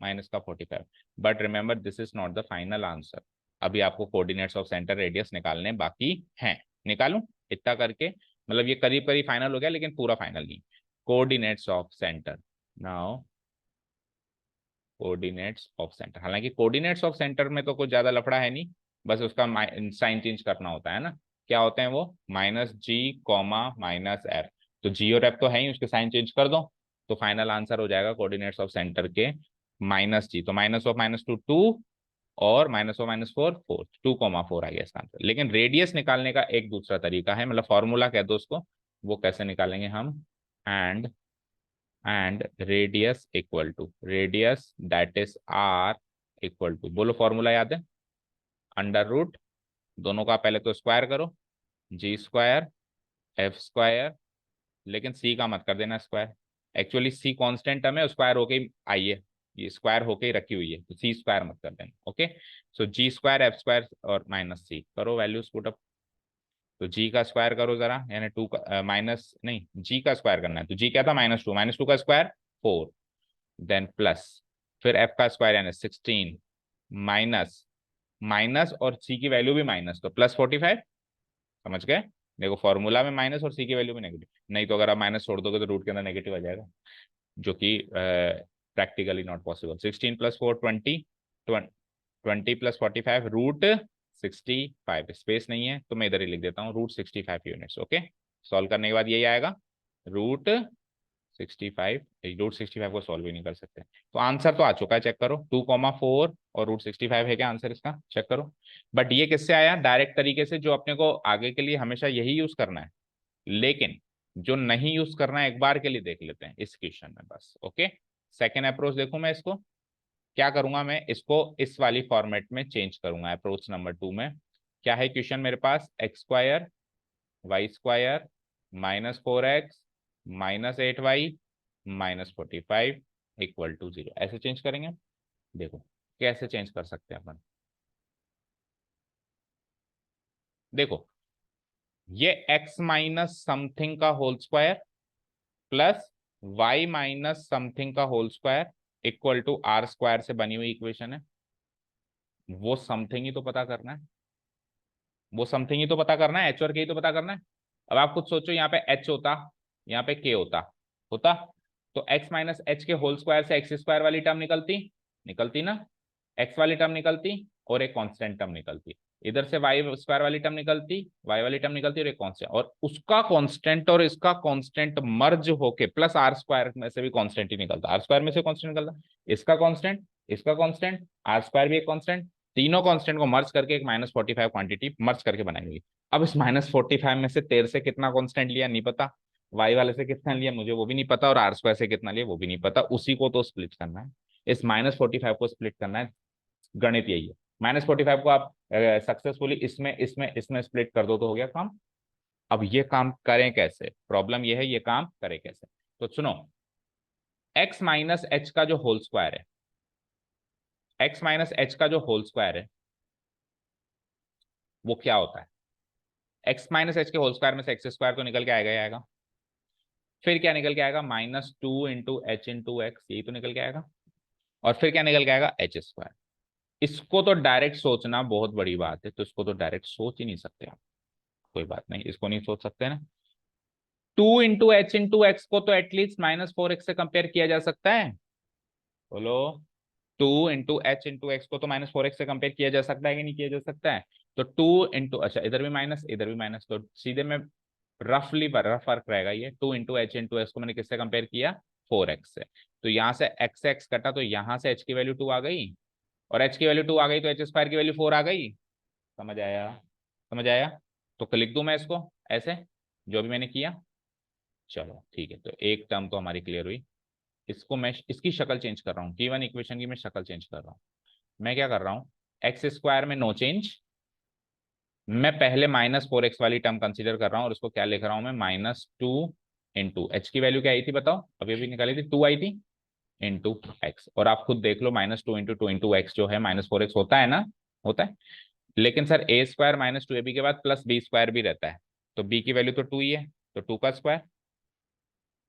-45। But remember this is not the final answer, अभी आपको कोऑर्डिनेट्स ऑफ सेंटर रेडियस निकालने बाकी हैं। निकालूं इतना करके, मतलब ये करीब करीब फाइनल हो गया लेकिन पूरा फाइनल नहीं। Coordinates of centre, now coordinates of centre, हालांकि कोऑर्डिनेट्स ऑफ सेंटर में तो कुछ ज्यादा लफड़ा है नहीं, बस उसका साइन चेंज करना होता है ना। क्या होते हैं वो, -g, -f। तो जी और एफ तो है ही, उसके साइन चेंज कर दो, तो फाइनल आंसर हो जाएगा कोऑर्डिनेट्स ऑफ सेंटर के -g, तो -(-2) 2, और -(-4) 4, 2, 4 आ गया इसका आंसर। लेकिन रेडियस निकालने का एक दूसरा तरीका है, मतलब फॉर्मूला कह दो उसको, वो कैसे निकालेंगे हम, and radius that is r equal to, बोलो फॉर्मूला याद है, √, दोनों का पहले तो स्क्वायर करो, g² f², लेकिन c का मत कर देना square, actually c constant term है, स्क्वायर होके ही आई है, ये स्क्वायर होके ही रखी हुई है, तो c² मत कर देना, ओके। सो g² f² और -c करो वैल्यूज पुट अप। तो g का स्क्वायर करो जरा, यानी 2 का माइनस नहीं, g का स्क्वायर करना है, तो g क्या था, -2 का स्क्वायर 4, देन प्लस, फिर f का स्क्वायर यानी 16, माइनस माइनस, और c की वैल्यू भी माइनस, तो +45, समझ गए। देखो फॉर्मूला में माइनस और c की वैल्यू में नेगेटिव, नहीं तो अगर आप माइनस छोड़ दोगे तो रूट के अंदर नेगेटिव आ जाएगा, जो कि प्रैक्टिकली नॉट पॉसिबल। 16 + 4 20, 20 + 45 √65, स्पेस नहीं है तो मैं इधर ही लिख देता हूँ √65 यूनिट्स, ओके। सॉल्व करने के बाद यही आएगा √65, √65 को सॉल्व ही नहीं कर सकते, तो आंसर तो आ चुका है, चेक करो 2,4 और √65 है क्या आंसर इसका, चेक करो। बट ये किससे आया, डायरेक्ट तरीके से, जो अपने को आगे के लिए हमेशा यही यूज करना है, लेकिन जो नहीं यूज करना है एक बार के लिए देख लेते हैं इस क्वेश्चन में बस, ओके। सेकेंड अप्रोच देखूं मैं इसको, क्या करूंगा मैं इसको इस वाली फॉर्मेट में चेंज करूंगा, अप्रोच नंबर 2 में। क्या है क्वेश्चन मेरे पास, x² y² -4x -8y -45 equal to 0, ऐसे चेंज करेंगे। देखो कैसे चेंज कर सकते हैं अपन, देखो ये x माइनस समथिंग का whole square plus y minus something का whole square equal to r² से बनी हुई इक्वेशन है। वो समथिंग ही तो पता करना है, वो समथिंग ही तो पता करना है, h और k ही तो पता करना है। अब आप खुद सोचो, यहाँ पे h होता, यहाँ पे k होता, होता तो x माइनस एच के होल स्क्वायर से x² वाली टर्म निकलती, निकलती ना, x वाली टर्म निकलती और एक कांस्टेंट टर्म निकलती, इधर से y² वाली टर्म निकलती, y वाली टर्म निकलती और एक कांस्टेंट, और उसका कांस्टेंट और इसका कांस्टेंट मर्ज होके प्लस r² में से भी कांस्टेंट ही निकलता, r² में से कांस्टेंट निकलता, इसका कांस्टेंट इसका कांस्टेंट, आर स्क्वायर भी एक कांस्टेंट, तीनों कांस्टेंट को मर्ज करके एक -45 क्वांटिटी मर्ज करके बनाएंगे। अब इस -45 में से 13 से कितना कांस्टेंट लिया नहीं पता, वाई वाले से कितना लिया मुझे वो भी नहीं पता, और आर स्क्वायर से कितना लिया वो भी नहीं पता, उसी को तो स्प्लिट करना है। इस -45 को स्प्लिट करना है, गणित यही है। -45 को आप सक्सेसफुली इसमें इसमें इसमें स्प्लिट कर दो तो हो गया काम। अब ये काम करें कैसे, प्रॉब्लम ये है ये काम करें कैसे। तो सुनो, x माइनस एच का जो होल स्क्वायर है, x माइनस एच का जो होल स्क्वायर है वो क्या होता है, x माइनस एच के होल स्क्वायर में से एक्स स्क्वायर तो निकल के आएगा ही आएगा, फिर क्या निकल के आएगा -2 × h × x, यही तो निकल के आएगा, और फिर क्या निकल के आएगा एच स्क्वायर। इसको तो डायरेक्ट सोचना बहुत बड़ी बात है, तो इसको तो डायरेक्ट सोच ही नहीं सकते आप, कोई बात नहीं, इसको नहीं सोच सकते ना। 2 × h × x को तो एटलीस्ट -4x से कंपेयर किया जा सकता है, बोलो। 2 × h × x को तो -4x से कंपेयर किया जा सकता है कि नहीं किया जा सकता है। तो 2 अच्छा इधर भी माइनस इधर भी माइनस, तो सीधे में रफली रफ फर्क रहेगा ये। 2 × h × x को मैंने किससे कंपेयर किया, 4x से। तो यहाँ से x से x कटा तो यहाँ से h की वैल्यू 2 आ गई, और h की वैल्यू 2 आ गई तो h स्क्वायर की वैल्यू 4 आ गई। समझ आया, समझ आया। तो लिख दूं मैं इसको ऐसे जो भी मैंने किया। चलो ठीक है, तो एक टर्म तो हमारी क्लियर हुई। इसको मैं इसकी शक्ल चेंज कर रहा हूँ, गिवन इक्वेशन की मैं शक्ल चेंज कर रहा हूँ। मैं क्या कर रहा हूँ, एक्स स्क्वायर में नो चेंज, मैं पहले -4x वाली टर्म कंसीडर कर रहा हूँ और उसको क्या लिख रहा हूँ मैं, -2 × h की वैल्यू क्या आई थी बताओ, अभी अभी निकाली थी 2 आई थी, इंटू एक्स। और आप खुद देख लो -2 × 2 × x जो है -4x होता है ना, होता है। लेकिन सर ए स्क्वायर -2ab के बाद प्लस बी स्क्वायर भी रहता है, तो b की वैल्यू तो 2 ही है, तो 2 का स्क्वायर।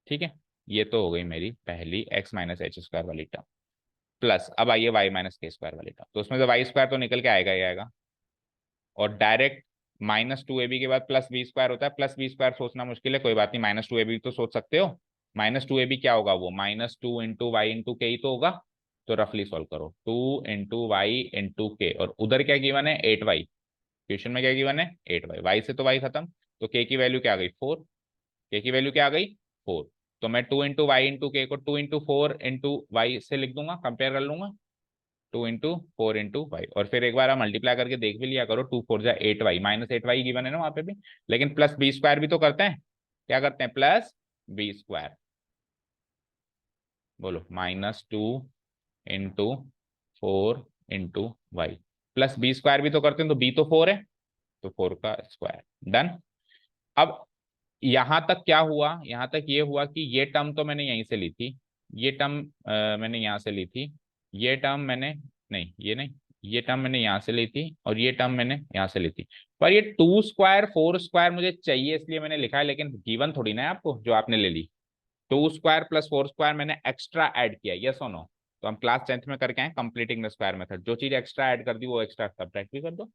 ठीक है, ये तो हो गई मेरी पहली x माइनस एच स्क्वायर वाली टर्म। प्लस अब आइए y माइनस के स्क्वायर वाली टर्म, तो उसमें से वाई स्क्वायर तो निकल के आएगा ही आएगा, और डायरेक्ट -2ab के बाद प्लस बी स्क्वायर होता है। प्लस बी स्क्वायर सोचना मुश्किल है, कोई बात नहीं, -2ab तो सोच सकते हो। -2ab क्या होगा, वो -2 × y × k ही तो होगा। तो रफली सॉल्व करो, 2 × y × k, और उधर क्या गिवन है 8y, क्वेश्चन में क्या गिवन है 8y, y से तो y खत्म, तो k की वैल्यू क्या आ गई 4, k की वैल्यू क्या आ गई 4। तो मैं 2 × y × k को 2 × 4 × y से लिख दूंगा, कंपेयर कर लूंगा, 2 × 4 × y, और फिर एक बार आप मल्टीप्लाई करके देख भी लिया करो, 2 × 4 = 8y, -8y गिवन है ना वहां पे भी। लेकिन प्लस बी स्क्वायर भी तो करते हैं, क्या करते हैं प्लस बी स्क्वायर, बोलो -2 × 4 × y प्लस बी स्क्वायर भी तो करते हैं, तो बी तो 4 है, तो 4 का स्क्वायर, डन। अब यहां तक क्या हुआ, यहां तक ये हुआ कि ये टर्म तो मैंने यहीं से ली थी, ये टर्म मैंने यहां से ली थी, ये टर्म मैंने, नहीं ये नहीं, ये टर्म मैंने यहां से ली थी, और ये टर्म मैंने यहां से ली थी। पर ये 2 स्क्वायर 4 स्क्वायर मुझे चाहिए इसलिए मैंने लिखा है, लेकिन गिवन थोड़ी ना है आपको जो आपने ले ली। 2 स्क्वायर प्लस 4 स्क्वायर मैंने एक्स्ट्रा ऐड किया, यस और नो। तो हम क्लास 10th में करके आए कंप्लीटिंग द स्क्वायर मेथड, जो चीज एक्स्ट्रा ऐड कर दी वो एक्स्ट्रा सब्ट्रैक्ट भी कर दो।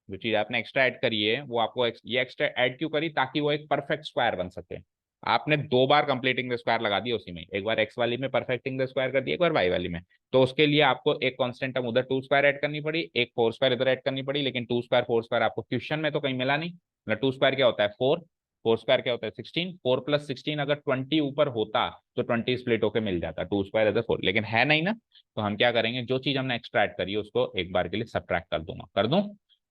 जो चीज आपने एक्स्ट्रा ऐड करी है वो आपको ये एक्स्ट्रा ऐड क्यों करी, ताकि वो एक परफेक्ट स्क्वायर बन सके। आपने 2 बार कंप्लीटिंग द स्क्वायर लगा दिया उसी में, एक बार एक्स वाली में परफेक्टिंग द स्क्वायर कर दिया, एक बार वाई वाली में। तो उसके लिए आपको एक कांस्टेंट टर्म उधर 2 स्क्वायर ऐड करनी पड़ी, एक 4 स्क्वायर इधर ऐड करनी पड़ी, लेकिन 2 स्क्वायर 4 स्क्वायर आपको क्वेश्चन में तो कहीं मिला नहीं। मतलब 2 स्क्वायर क्या होता है 4, 4 स्क्वायर क्या होता है 16, 4 + 16 अगर 20 ऊपर होता तो 20 स्प्लिट होकर मिल जाता, 2 स्क्वायर इधर 4, लेकिन है नहीं ना। तो हम क्या करेंगे, जो चीज हमने एक्स्ट्रा ऐड करी है उसको एक बार के लिए सब्ट्रैक्ट कर दूंगा, कर दूं।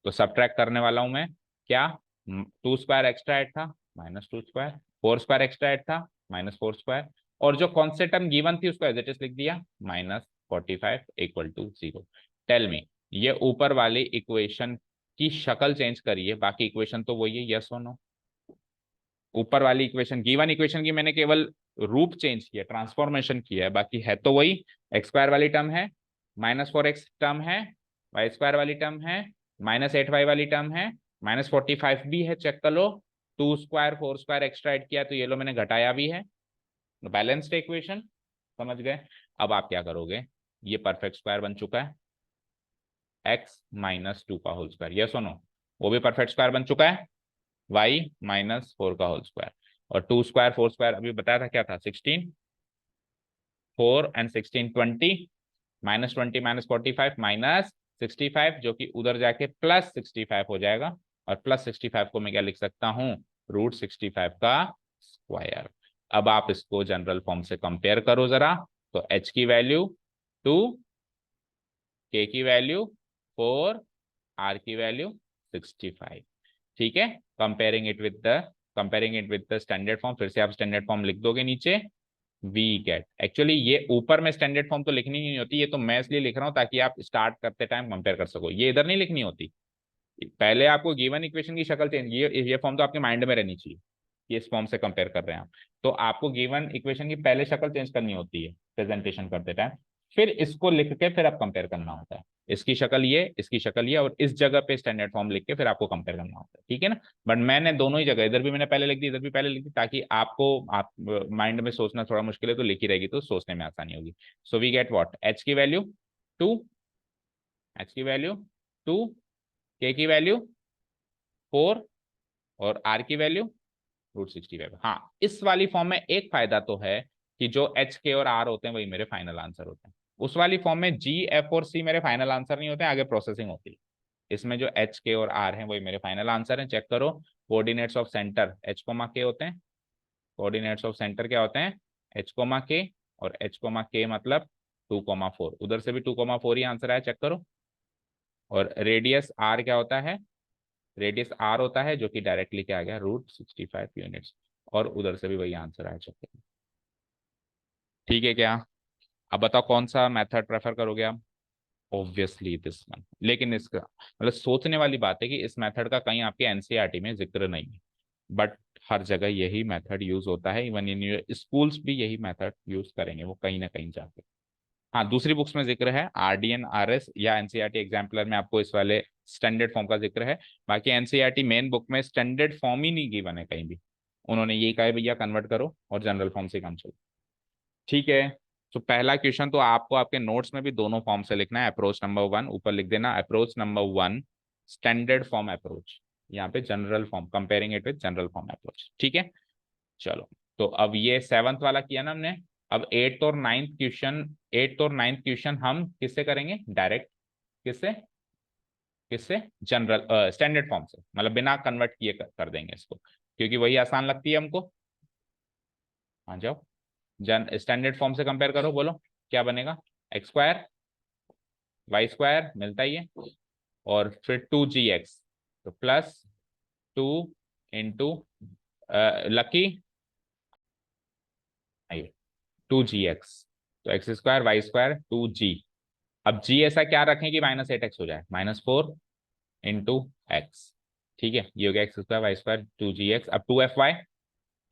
तो सब्ट्रैक्ट करने वाला हूं मैं, क्या 2 स्क्वायर एक्स्ट्रा ऐड था -2 स्क्वायर, 4 स्क्वायर एक्स्ट्रा ऐड था -4 स्क्वायर, और जो कॉन्स्टेंट टर्म गिवन थी उसको एज इट इज लिख दिया -45 = 0। टेल मी, ये ऊपर वाली इक्वेशन की शक्ल चेंज करी है, बाकी इक्वेशन तो वही है, यस और नो। ऊपर वाली इक्वेशन गिवन इक्वेशन की मैंने केवल रूप चेंज किया, ट्रांसफॉर्मेशन किया है, बाकी है तो वही। एक्स स्क्वायर वाली टर्म है, -4x टर्म है, वाई स्क्वायर वाली टर्म है, -8y वाली टर्म है, -45 भी है, चेक कर लो। 2 स्क्वायर 4 स्क्वायर एक्स्ट्रा ऐड किया तो ये लो मैंने घटाया भी है, बैलेंस्ड इक्वेशन, समझ गए। अब आप क्या करोगे, ये परफेक्ट स्क्वायर बन चुका है, x - 2 का होल स्क्वायर, यस और नो, वो भी परफेक्ट स्क्वायर बन चुका है, y - 4 का होल स्क्वायर। और 2 स्क्वायर 4 स्क्वायर अभी बताया था क्या था 16, 4 and 16 20, -20 -45 -65, जो कि उधर जाके +65 हो जाएगा, और +65 को मैं क्या लिख सकता हूँ, √65 का स्क्वायर। अब आप इसको जनरल फॉर्म से कंपेयर करो जरा, तो h की वैल्यू 2, के की वैल्यू 4, आर की वैल्यू 65। ठीक है, comparing it with the standard form, फिर से आप स्टैंडर्ड फॉर्म लिख दोगे नीचे, वी गेट, एक्चुअली ये ऊपर में स्टैंडर्ड फॉर्म तो लिखनी नहीं होती, ये तो मैं इसलिए लिख रहा हूँ ताकि आप स्टार्ट करते टाइम कंपेयर कर सको, ये इधर नहीं लिखनी होती। पहले आपको गिवन इक्वेशन की शक्ल चेंज, ये फॉर्म तो आपके माइंड में रहनी चाहिए कि इस फॉर्म से कंपेयर कर रहे हैं आप, तो आपको गिवन इक्वेशन की पहले शक्ल चेंज करनी होती है प्रेजेंटेशन करते टाइम, फिर इसको लिख के फिर आप कंपेयर करना होता है, इसकी शक्ल ये, इसकी शक्ल ये, और इस जगह पे स्टैंडर्ड फॉर्म लिख के फिर आपको कंपेयर करना होता है, ठीक है ना। बट मैंने दोनों ही जगह, इधर भी मैंने पहले लिख दी, इधर भी पहले लिख दी, ताकि आपको आप माइंड में सोचना थोड़ा मुश्किल है तो लिखी रहेगी तो सोचने में आसानी होगी। So we get what, h की वैल्यू 2, एच की वैल्यू 2, के की वैल्यू 4, और आर की वैल्यू √65। हाँ, इस वाली फॉर्म में एक फायदा तो है कि जो एच के और आर होते हैं वही मेरे फाइनल आंसर होते हैं, उस वाली फॉर्म में जी एफ और सी मेरे फाइनल आंसर नहीं होते हैं, आगे प्रोसेसिंग होती है। इसमें जो एच के और आर हैं वही मेरे फाइनल आंसर हैं, चेक करो। Coordinates of centre H comma k होते हैं, कोऑर्डिनेट्स ऑफ सेंटर क्या होते हैं, एच कोमा के, और एच कोमा के मतलब 2,4, उधर से भी 2,4 ही आंसर आया, चेक करो। और रेडियस आर क्या होता है, रेडियस आर होता है, जो कि डायरेक्टली क्या आ गया, √65 यूनिट्स, और उधर से भी वही आंसर आया, चेक करो। ठीक है क्या, अब बताओ कौन सा मेथड प्रेफर करोगे आप। ऑब्वियसली दिस वन, लेकिन इसका मतलब सोचने वाली बात है कि इस मेथड का कहीं आपके एनसीईआरटी में जिक्र नहीं है, बट हर जगह यही मेथड यूज होता है, इवन इन स्कूल्स भी यही मेथड यूज करेंगे वो कहीं ना कहीं जाके। हाँ, दूसरी बुक्स में जिक्र है, आरडीएन आरएस या एनसीईआरटी एग्जाम्पलर में आपको इस वाले स्टैंडर्ड फॉर्म का जिक्र है, बाकी एनसीईआरटी मेन बुक में स्टैंडर्ड फॉर्म ही नहीं गिवन है कहीं भी, उन्होंने यही कहा है भैया कन्वर्ट करो और जनरल फॉर्म से काम चलो। ठीक है, तो पहला क्वेश्चन तो आपको आपके नोट्स में भी दोनों फॉर्म से लिखना है, अप्रोच नंबर 1 ऊपर लिख देना, approach number 1 standard form approach, यहाँ पे general form, comparing it with general form approach, ठीक है। चलो, तो अब ये 7th वाला किया ना हमने, अब 8th और 9th क्वेश्चन हम किससे करेंगे, डायरेक्ट, किससे, किससे, जनरल स्टैंडर्ड फॉर्म से, मतलब बिना कन्वर्ट किए कर देंगे इसको, क्योंकि वही आसान लगती है हमको। आ जाओ, जन स्टैंडर्ड फॉर्म से कंपेयर करो, बोलो क्या बनेगा, x² y² मिलता ही है, और फिर 2gx, तो +2 लकी 2gx, तो x²y²2g, अब g ऐसा क्या रखें कि -8x हो जाए, -4 × x, ठीक है, ये हो गया x²y²2gx, अब 2fy,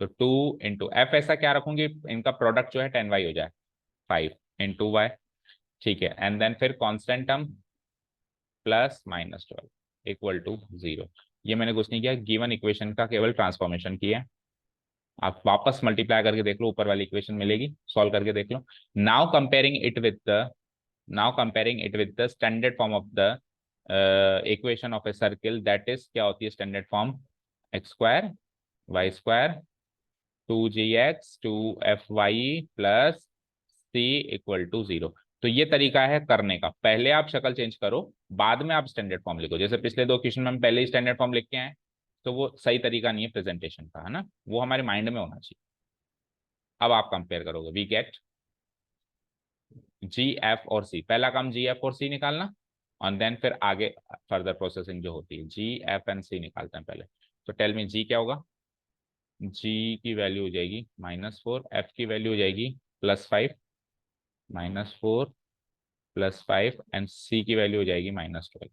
तो 2 × f ऐसा क्या रखूंगी, इनका प्रोडक्ट जो है 10y हो जाए, 5 × y, ठीक है, एंड देन फिर कांस्टेंट टर्म +-12 = 0। ये मैंने कुछ नहीं किया, गिवन इक्वेशन का केवल ट्रांसफॉर्मेशन किया है, आप वापस मल्टीप्लाई करके देख लो, ऊपर वाली इक्वेशन मिलेगी, सॉल्व करके देख लो। Now comparing it with the standard form of the equation of a circle, that is क्या होती है standard form, x²y² 2gx 2fy +c = 0। तो ये तरीका है करने का, पहले आप शक्ल चेंज करो, बाद में आप स्टैंडर्ड फॉर्म लिखो, जैसे पिछले दो क्वेश्चन में हम पहले ही स्टैंडर्ड फॉर्म लिख के आए, तो वो सही तरीका नहीं है प्रेजेंटेशन का, है ना, वो हमारे माइंड में होना चाहिए। अब आप कंपेयर करोगे, वी गेट जी एफ और सी, पहला काम जी एफ और सी निकालना, और देन फिर आगे फर्दर प्रोसेसिंग जो होती है, जी एफ एंड सी निकालते हैं पहले। तो टेल मी जी क्या होगा, जी की वैल्यू हो जाएगी -4, एफ की वैल्यू हो जाएगी +5, -4 +5, एंड सी की वैल्यू हो जाएगी -12,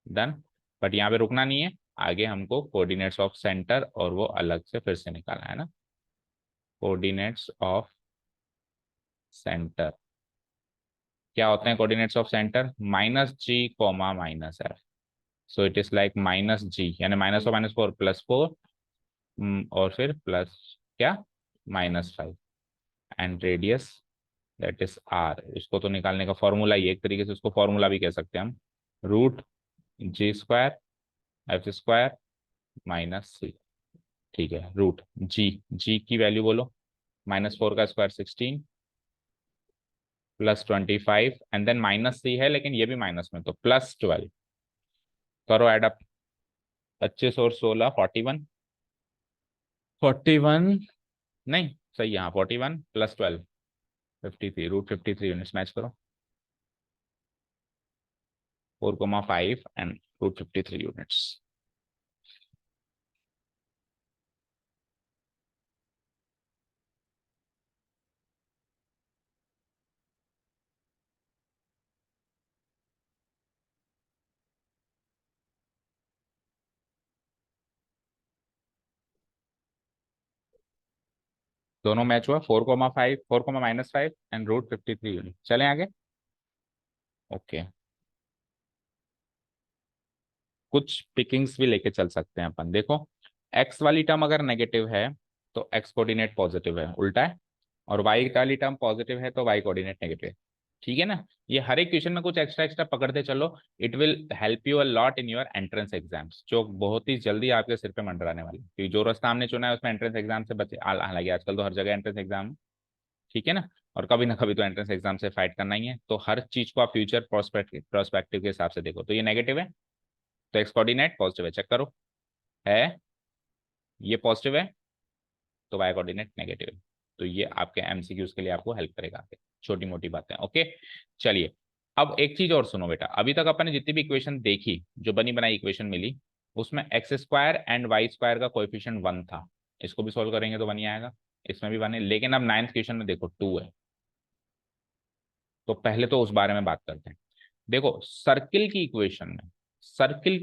डन। बट यहाँ पे रुकना नहीं है, आगे हमको कोऑर्डिनेट्स ऑफ सेंटर और वो अलग से फिर से निकालना है ना, कोऑर्डिनेट्स ऑफ सेंटर क्या होते हैं, coordinates of centre -g, -f, so it is like -g, यानी -4 +4, और फिर प्लस क्या, -5, and radius that is r, उसको तो निकालने का फॉर्मूला ही है, एक तरीके से उसको फॉर्मूला भी कह सकते हैं हम, √g²f²-c, ठीक है, जी की वैल्यू बोलो, -4 का स्क्वायर 16 +25, एंड देन -c है लेकिन ये भी माइनस में, तो +12, करो एड अप, 25 और 16 41, 41 नहीं सही, यहाँ 41 + 12 53, √53 यूनिट्स, मैच करो। 4,5 and √53 यूनिट्स। दोनों मैच हुआ, 4,5 4,-5 एंड √53 यूनिट। चलें आगे। ओके, कुछ पिकिंग्स भी लेके चल सकते हैं अपन। देखो, एक्स वाली टर्म अगर नेगेटिव है तो एक्स कोऑर्डिनेट पॉजिटिव है, उल्टा है। और वाई वाली टर्म पॉजिटिव है तो वाई कोऑर्डिनेट नेगेटिव है। ठीक है ना। ये हर एक क्वेश्चन में कुछ एक्स्ट्रा एक्स्ट्रा पकड़ते चलो। It will help you a lot in your entrance exams, जो बहुत ही जल्दी आपके सिर पे मंडराने वाले, क्योंकि जो रास्ता हमने चुना है उसमें एंट्रेंस एग्जाम से बचे। हालांकि आजकल तो हर जगह एंट्रेंस एग्जाम है, ठीक है ना। और कभी ना कभी तो एंट्रेंस एग्जाम से फाइट करना ही है, तो हर चीज को आप फ्यूचर प्रोस्पेक्टिव के हिसाब से देखो। तो ये नेगेटिव है तो एक्स कोऑर्डिनेट पॉजिटिव है, चेक करो। है, ये पॉजिटिव है तो वाई कोऑर्डिनेट नेगेटिव है। तो ये आपके एमसीक्यूज के लिए आपको हेल्प करेगा आगे, छोटी मोटी बातें। ओके, चलिए। अब एक चीज और सुनो बेटा, अभी तक अपन ने जितनी भी इक्वेशन देखी, जो बनी बनाई इक्वेशन मिली, उसमें x square and y square का कोएफिशिएंट 1 था। इसको भी सोल्व करेंगे तो 1 ही आएगा, इसमें भी 1 है। लेकिन अब 9th क्वेश्चन में देखो 2 है। तो पहले तो उस बारे में बात करते हैं। देखो, सर्किल की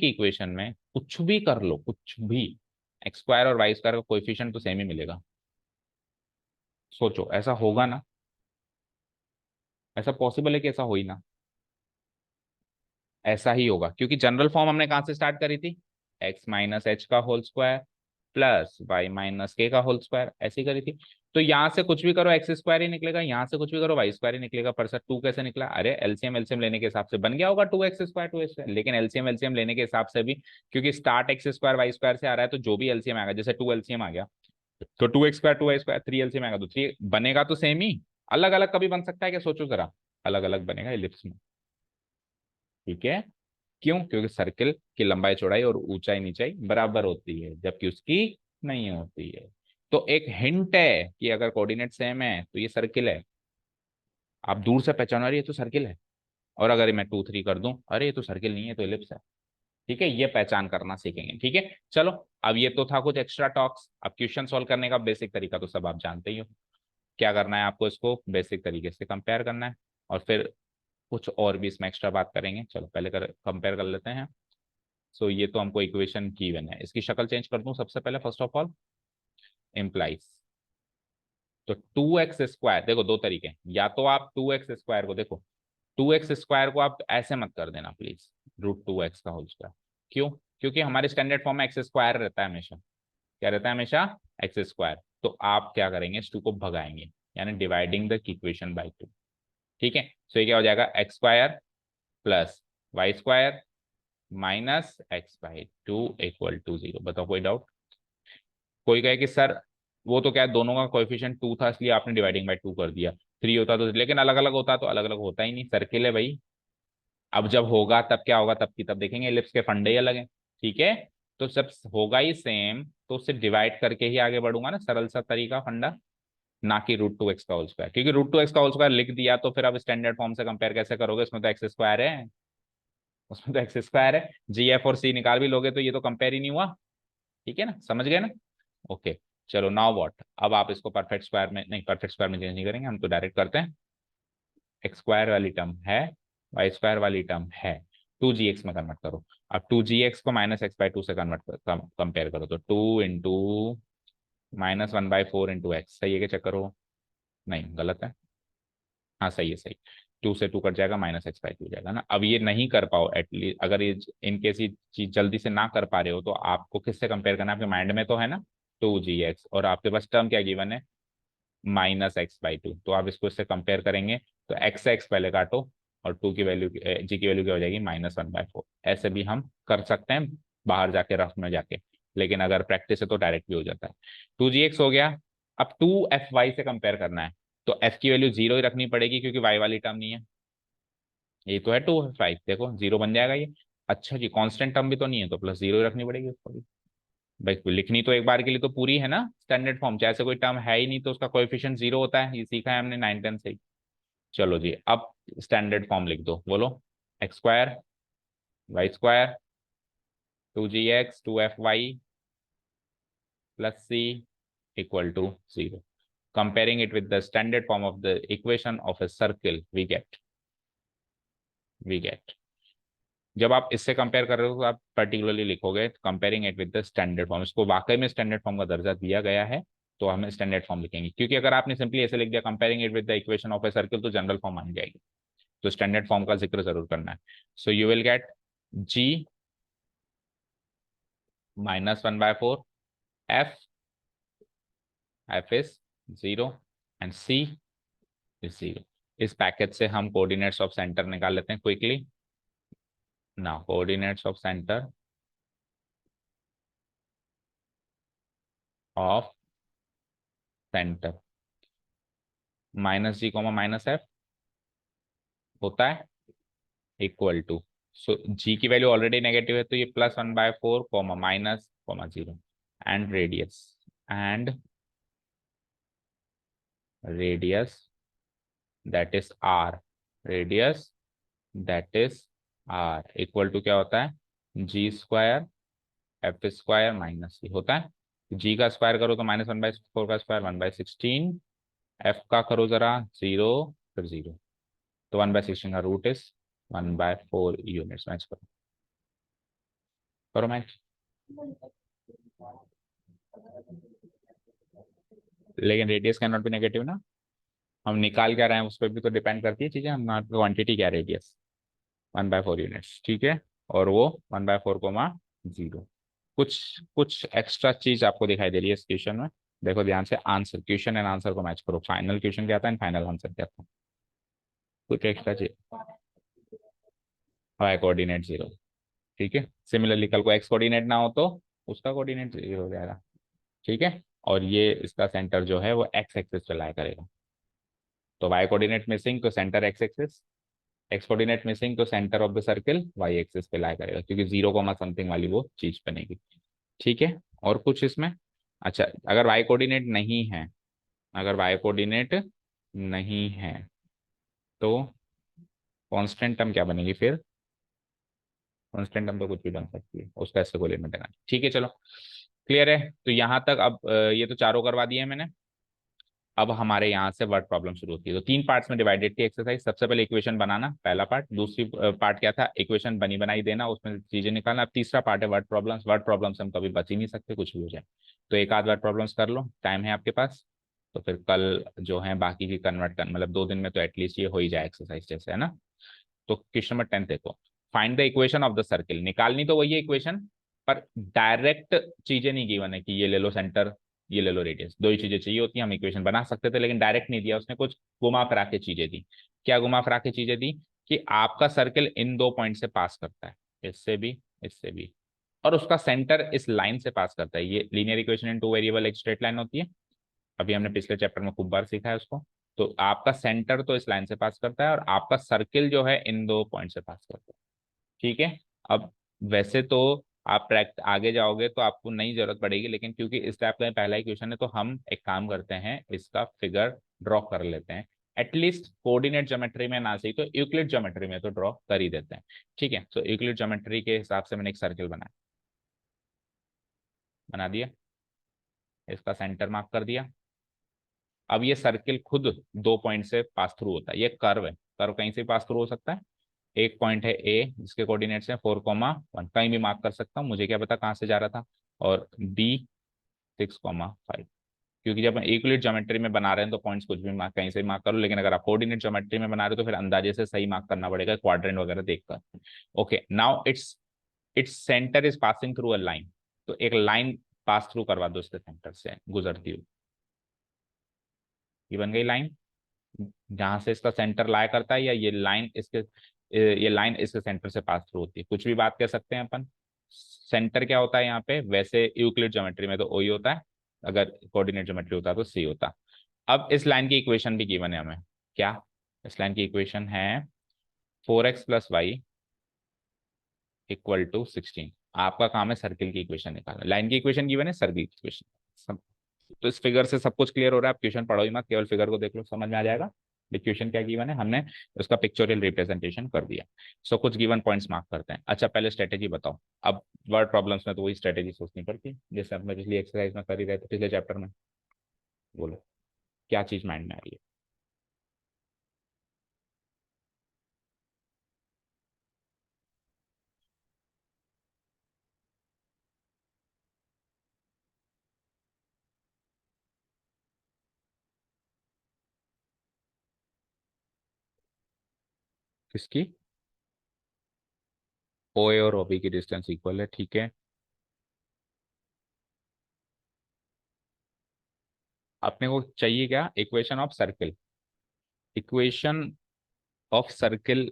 इक्वेशन में कुछ भी कर लो, कुछ भी, एक्स स्क्वायर और वाई स्क्वायर का कोएफिशिएंट तो सेम ही मिलेगा। सोचो, ऐसा होगा ना? ऐसा पॉसिबल है कि ऐसा हो ही ना? ऐसा ही होगा, क्योंकि जनरल फॉर्म हमने कहां से स्टार्ट करी थी? एक्स माइनस एच का whole square plus y minus k का होल स्क्वायर, ऐसी करी थी। तो यहां से कुछ भी करो एक्स स्क्वायर ही निकलेगा, यहां से कुछ भी करो वाई स्क्वायर ही निकलेगा। पर सर 2 कैसे निकला? अरे एलसीएम एलसीएम लेने के हिसाब से बन गया होगा 2x² 2x², लेकिन एलसीएम एलसीएम लेने के हिसाब से भी, क्योंकि start x square y square से आ रहा है, तो जो भी एलसीएम आएगा, जैसे 2 एलसीएम आ गया तो 2x² 2y² 3 एलसीएम आएगा तो 3 बनेगा, तो सेम ही। अलग अलग कभी बन सकता है क्या? सोचो जरा, अलग अलग बनेगा इलिप्स में। ठीक है। क्यों? क्योंकि सर्किल की लंबाई चौड़ाई और ऊंचाई नीचाई बराबर होती है, जबकि उसकी नहीं होती है। तो एक हिंट है कि अगर कोऑर्डिनेट सेम है तो ये सर्किल है। आप दूर से पहचानो रही है तो सर्किल है, और अगर मैं 2 3 कर दूं, अरे ये तो सर्किल नहीं है तो एलिप्स है। ठीक है, ये पहचान करना सीखेंगे। ठीक है, चलो। अब ये तो था कुछ एक्स्ट्रा टॉक्स। अब क्वेश्चन सॉल्व करने का बेसिक तरीका तो सब आप जानते ही हो। क्या करना है आपको? इसको बेसिक तरीके से कंपेयर करना है, और फिर कुछ और भी इसमें एक्स्ट्रा बात करेंगे। चलो पहले कंपेयर कर लेते हैं। सो ये तो हमको इक्वेशन गिवन है, इसकी शक्ल चेंज कर दूं सबसे पहले। फर्स्ट ऑफ ऑल, इम्प्लाइज, तो 2x², देखो दो तरीके हैं। या तो आप 2x² को देखो, 2x² को आप ऐसे मत कर देना प्लीज, √2x का होल स्क्वायर। क्यों? क्योंकि हमारे स्टैंडर्ड फॉर्म में x² रहता है हमेशा। क्या रहता है हमेशा? x²। तो आप क्या करेंगे, इस 2 को भगाएंगे, यानी डिवाइडिंग द इक्वेशन बाई 2। ठीक है, सो ये क्या हो जाएगा? x² plus y² minus x/2 equal to 0। बताओ, कोई डाउट? कोई कहे कि सर वो तो क्या है, दोनों का कोएफिशिएंट 2 था इसलिए आपने डिवाइडिंग बाई 2 कर दिया। 3 होता तो, लेकिन अलग अलग होता तो अलग अलग होता ही नहीं, सर्किल है भाई। अब जब होगा तब क्या होगा, तब की तब देखेंगे, एलिप्स के फंडे ही अलग हैं। ठीक है, तो जब होगा ही सेम तो उससे डिवाइड करके ही आगे बढ़ूंगा ना, सरल सा तरीका, फंडा। ना कि √2x का होल स्क्वायर, क्योंकि √2x का होल स्क्वायर लिख दिया तो फिर अब स्टैंडर्ड फॉर्म से कंपेयर कैसे करोगे? उसमें तो x² है, उसमें तो x² है। GF और C निकाल भी लोगे तो ये तो कंपेयर ही नहीं हुआ। ठीक है ना, समझ गए ना? ओके, चलो नाउ व्हाट। अब आप इसको परफेक्ट स्क्वायर में, नहीं परफेक्ट स्क्वायर में चेंज नहीं करेंगे, हम तो डायरेक्ट करते हैं। x² वाली टर्म है, y² वाली टर्म है, 2gx में कन्वर्ट करो। अब 2gx को -x/2 से कन्वर्ट कंपेयर करो, तो 2 × -1/4 × x, सही है कि चेक करो? नहीं, गलत है। हाँ सही है, सही। 2 से 2 कट जाएगा, -x/2 जाएगा ना। अब ये नहीं कर पाओ, एटलीस्ट अगर ये इनकेस ये चीज जल्दी से ना कर पा रहे हो, तो आपको किससे कंपेयर करना है? आपके माइंड में तो है ना 2gx, और आपके पास टर्म क्या गिवन है? -x/2। तो आप इसको इससे कंपेयर करेंगे तो x पहले काटो, और 2 की वैल्यू, जी की वैल्यू क्या हो जाएगी? -1/4। ऐसे भी हम कर सकते हैं बाहर जाके, रफ में जाके, लेकिन अगर प्रैक्टिस है तो डायरेक्ट भी हो जाता है। 2gx हो गया। अब 2fy से कंपेयर करना है, तो f की वैल्यू 0 ही रखनी पड़ेगी, क्योंकि y वाली टर्म नहीं है। ये तो है 2fy, देखो 0 बन जाएगा ये। अच्छा जी, कांस्टेंट टर्म भी तो नहीं है, तो +0 ही रखनी पड़ेगी उसको भी। भाई लिखनी तो एक बार के लिए तो पूरी है ना स्टैंडर्ड फॉर्म, चाहे से कोई टर्म है ही नहीं तो उसका कोएफिशिएंट 0 होता है, ये सीखा है हमने 9th 10th से ही। चलो जी, अब स्टैंडर्ड फॉर्म लिख दो, बोलो। x² y square 2gx 2fy plus c equal to 0. Comparing it with the standard form of the equation of a circle, we get जब आप इससे कंपेयर कर रहे हो तो आप पर्टिकुलरली लिखोगे comparing it with the standard form. इसको वाकई में स्टैंडर्ड फॉर्म का दर्जा दिया गया है तो हम स्टैंडर्ड फॉर्म लिखेंगे, क्योंकि अगर आपने सिंपली ऐसे लिख दिया comparing it with the equation of a circle तो जनरल फॉर्म मान जाएगी। तो स्टैंडर्ड फॉर्म का जिक्र जरूर करना है। So you will get g -1/4 f is 0 and c is 0। इस पैकेज से हम कोऑर्डिनेट्स ऑफ सेंटर निकाल लेते हैं quickly. Now coordinates of centre of centre -g, -f होता है इक्वल टू, सो g की वैल्यू ऑलरेडी नेगेटिव है तो ये +1/4 minus 0 and radius that is r, radius that is r equal to क्या होता है g² f² - c होता है। g का स्क्वायर करो तो -1/4 का स्क्वायर 1/16, f का करो जरा 0 फिर 0, तो 1/16 का रूट इज 1/4 यूनिट्स। मैच करो मैच। लेकिन radius can not be negative ना, हम निकाल क्या रहे हैं उस पर भी तो डिपेंड करती है चीजें। हम क्वांटिटी क्या रेडियस 1/4 यूनिट्स, ठीक है, और वो 1/4, 0। कुछ कुछ एक्स्ट्रा चीज आपको दिखाई दे रही है इस क्वेश्चन में, देखो ध्यान से। आंसर, क्वेश्चन एंड आंसर को मैच करो। फाइनल क्वेश्चन क्या था एंड फाइनल आंसर क्या था। कुछ एक्स्ट्रा चीज, वाई कोऑर्डिनेट 0, ठीक है। सिमिलरली कल को एक्स कोऑर्डिनेट ना हो तो उसका कोऑर्डिनेट 0 हो जाएगा, ठीक है। और ये इसका सेंटर जो है वो एक्स एक्सिस पे लाई करेगा, तो वाई कोऑर्डिनेट मिसिंग तो centre x axis, x coordinate missing तो centre of the circle y axis पे लाई करेगा, क्योंकि 0, समथिंग वाली वो चीज बनेगी, ठीक है। और कुछ इसमें, अच्छा अगर वाई कोऑर्डिनेट नहीं है, अगर वाई कोऑर्डिनेट नहीं है तो कांस्टेंट टर्म क्या बनेगी फिर। कांस्टेंट टर्म तो कुछ भी बन सकती है, उसका ऐसे कोई लिमिट है, ठीक है। चलो क्लियर है, तो यहाँ तक अब ये तो चारों करवा दिए मैंने। अब हमारे यहाँ से वर्ड प्रॉब्लम शुरू होती है। तो 3 पार्ट्स में डिवाइडेड थी एक्सरसाइज। सबसे पहले इक्वेशन बनाना, पहला पार्ट। दूसरी पार्ट क्या था, इक्वेशन बनी बनाई देना, उसमें चीजें निकालना। अब तीसरा पार्ट है वर्ड प्रॉब्लम्स। वर्ड प्रॉब्लम्स हम कभी बच ही नहीं सकते, कुछ भी हो जाए। तो एक आध वर्ड प्रॉब्लम्स कर लो, टाइम है आपके पास, तो फिर कल जो है बाकी की कन्वर्ट कर, मतलब 2 दिन में तो एटलीस्ट ये हो ही जाए एक्सरसाइज जैसे, है ना। तो क्वेश्चन नंबर 10 देखो, find the equation of the circle. निकालनी तो वही है इक्वेशन, पर डायरेक्ट चीजें नहीं गिवन है कि ये ले लो सेंटर, ये ले लो रेडियस। 2 ही चीजें चाहिए होती है, हम इक्वेशन बना सकते थे, लेकिन डायरेक्ट नहीं दिया उसने, कुछ घुमा फिरा के चीजें दी। क्या घुमा फिरा के चीजें दी, कि आपका सर्किल इन 2 पॉइंट से पास करता है, इससे भी, और उसका सेंटर इस लाइन से पास करता है। ये लीनियर इक्वेशन इन 2 वेरिएबल एक स्ट्रेट लाइन होती है, अभी हमने पिछले चैप्टर में खूब बार सीखा है उसको। तो आपका सेंटर तो इस लाइन से पास करता है और आपका सर्किल जो है इन 2 पॉइंट से पास करता है, ठीक है। अब वैसे तो आप प्रैक्ट आगे जाओगे तो आपको नहीं जरूरत पड़ेगी, लेकिन क्योंकि इस टाइप का पहला ही क्वेश्चन है तो हम एक काम करते हैं, इसका फिगर ड्रॉ कर लेते हैं। एटलीस्ट कोऑर्डिनेट ज्योमेट्री में ना सही तो यूक्लिड ज्योमेट्री में तो ड्रॉ कर ही देते हैं, ठीक है। तो यूक्लिड ज्योमेट्री के हिसाब से मैंने एक सर्किल बना दिया, इसका सेंटर मार्क कर दिया। अब ये सर्किल खुद 2 पॉइंट से पास थ्रू होता है, ये कर्व है, कर्व कहीं से पास थ्रू हो सकता है। एक पॉइंट है ए जिसके कोऑर्डिनेट्स हैं 4,1, कहीं भी मार्क कर सकता हूँ, मुझे क्या पता कहाँ से जा रहा था। और बी 6,5, क्योंकि जब हम इक्विलिट ज्योमेट्री में बना रहे हैं तो पॉइंट्स कुछ भी मार्क कहीं से मार्क करो, लेकिन अगर आप कोऑर्डिनेट ज्योमेट्री में बना रहे हो तो फिर अंदाजे से सही मार्क करना पड़ेगा, क्वाड्रेंट वगैरह देखकर। Okay, now its centre is passing through a line, तो एक लाइन पास थ्रू करवा दो इसके सेंटर से गुजरती हुई। ये बन गई लाइन जहां से इसका सेंटर लाया करता है, या ये लाइन इसके सेंटर से पास थ्रू होती है, कुछ भी बात कह सकते हैं अपन। सेंटर क्या होता है यहाँ पे, वैसे यूक्लिड ज्योमेट्री में तो ओ ही होता है, अगर कोऑर्डिनेट ज्योमेट्री होता है तो सी होता। अब इस लाइन की इक्वेशन भी गिवन है हमें, क्या, इस लाइन की इक्वेशन है 4x + y = 16। आपका काम है सर्किल की इक्वेशन निकालना। लाइन की इक्वेशन गिवन है, सर्किल की इक्वेशन सब। तो इस फिगर से सब कुछ क्लियर हो रहा है, आप क्वेश्चन पढ़ो ही मत, केवल फिगर को देख लो, समझ में आ जाएगा। इक्वेशन क्या गिवन है, हमने उसका पिक्चोरियल रिप्रेजेंटेशन कर दिया। सो कुछ गिवन पॉइंट्स मार्क करते हैं। अच्छा पहले स्ट्रेटेजी बताओ। अब वर्ड प्रॉब्लम्स में तो वही स्ट्रेटेजी सोचनी पड़ती है जैसे अपने पिछली एक्सरसाइज में कर ही रहे थे पिछले चैप्टर में। बोलो क्या चीज माइंड में आ रही है। किसकी? ओ ए और ओबी की डिस्टेंस इक्वल है, ठीक है। अपने को चाहिए क्या, equation of circle. Equation of circle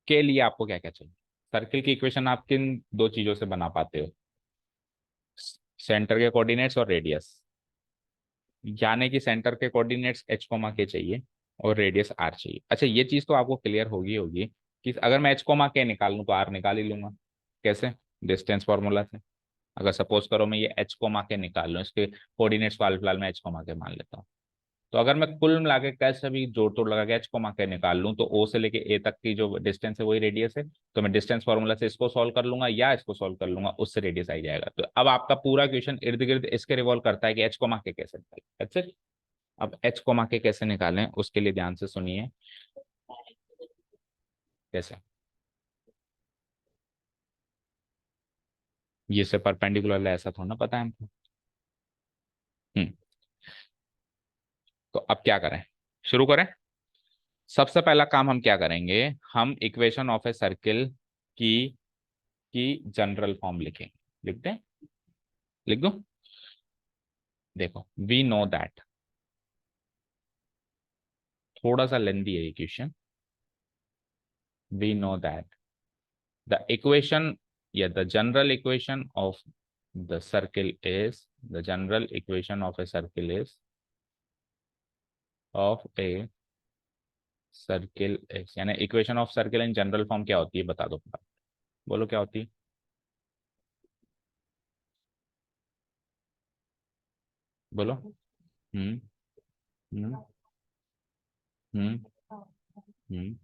के लिए आपको क्या क्या चाहिए? सर्किल की इक्वेशन आप किन दो चीजों से बना पाते हो? सेंटर के कोऑर्डिनेट्स और रेडियस। यानी कि सेंटर के कोऑर्डिनेट्स एच कोमा के चाहिए और रेडियस आर चाहिए। अच्छा ये चीज तो आपको क्लियर होगी होगी कि अगर मैं एच कोमा के निकाल लूं तो आर निकाल ही लूंगा। कैसे? डिस्टेंस फॉर्मूला से। अगर सपोज करो मैं ये एच कोमा के निकाल लूं, इसके कोऑर्डिनेट्स को फिलहाल मैं एच कोमा के मान लेता हूँ। तो अगर मैं कुल मिला के कैसे भी जोड़ तोड़ लगा के एच कोमा के निकाल लूं तो ओ से लेके ए तक की जो डिस्टेंस है वही रेडियस है। तो मैं डिस्टेंस फॉर्मूला से इसको सॉल्व कर लूंगा या इसको सॉल्व कर लूंगा, उससे रेडियस आ ही जाएगा। तो अब आपका पूरा क्वेश्चन इर्द गिर्द इसके रिवॉल्व करता है कि एच कोमा के कैसे निकालें। अब एच कोमा के कैसे निकालें उसके लिए ध्यान से सुनिए। कैसे? ये से परपेंडिकुलर है ऐसा थोड़ा ना पता है हमको। हम्म। तो अब क्या करें, शुरू करें। सबसे पहला काम हम क्या करेंगे, हम इक्वेशन ऑफ ए सर्किल की की जनरल फॉर्म लिखेंगे। लिख दें? लिख दो। देखो वी नो दैट, थोड़ा सा लेंदी है equation. We know that the equation या the general equation of the circle is, the general equation of a circle is of a circle x, यानी equation of circle in general form क्या होती है बता दो। बोलो क्या होती है। बोलो। हम्म। हम्म। हम्म। हम्म।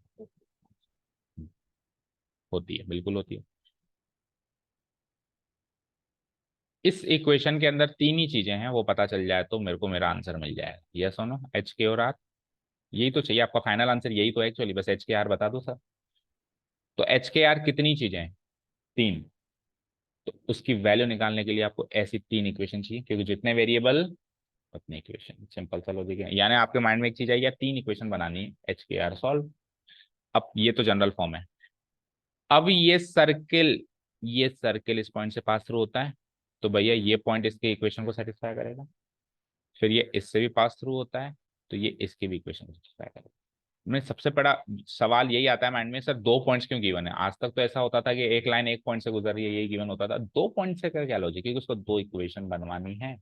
होती है, बिल्कुल होती है। इस इक्वेशन के अंदर तीन ही चीजें हैं, वो पता चल जाए तो मेरे को मेरा आंसर मिल जाएगा। यस और नो, एच के और आर। यही तो चाहिए आपका फाइनल आंसर, यही तो है एक्चुअली, बस एच के आर बता दो सर। तो एच के आर कितनी चीजें हैं? तीन। तो उसकी वैल्यू निकालने के लिए आपको ऐसी तीन इक्वेशन चाहिए, क्योंकि जितने वेरिएबल उतने इक्वेशन। सिंपल सा लॉजिक है, यानी आपके माइंड में एक चीज आई या तीन इक्वेशन बनानी है, एच के आर सॉल्व। अब ये तो जनरल फॉर्म है। अब ये सर्किल इस पॉइंट से पास थ्रू होता है, तो भैया ये पॉइंट इसके इक्वेशन को सेटिस्फाई करेगा। फिर ये इससे भी पास थ्रू होता है, तो ये इसकी भी इक्वेशन को सेटिस्फाई करेगा। मैं सबसे बड़ा सवाल यही आता है माइंड में, सर दो पॉइंट्स क्यों गिवन है? आज तक तो ऐसा होता था कि एक लाइन एक पॉइंट से गुजर रही है, यही गिवन होता था। दो पॉइंट से क्या लॉजिक, क्योंकि उसको दो इक्वेशन बनवानी है।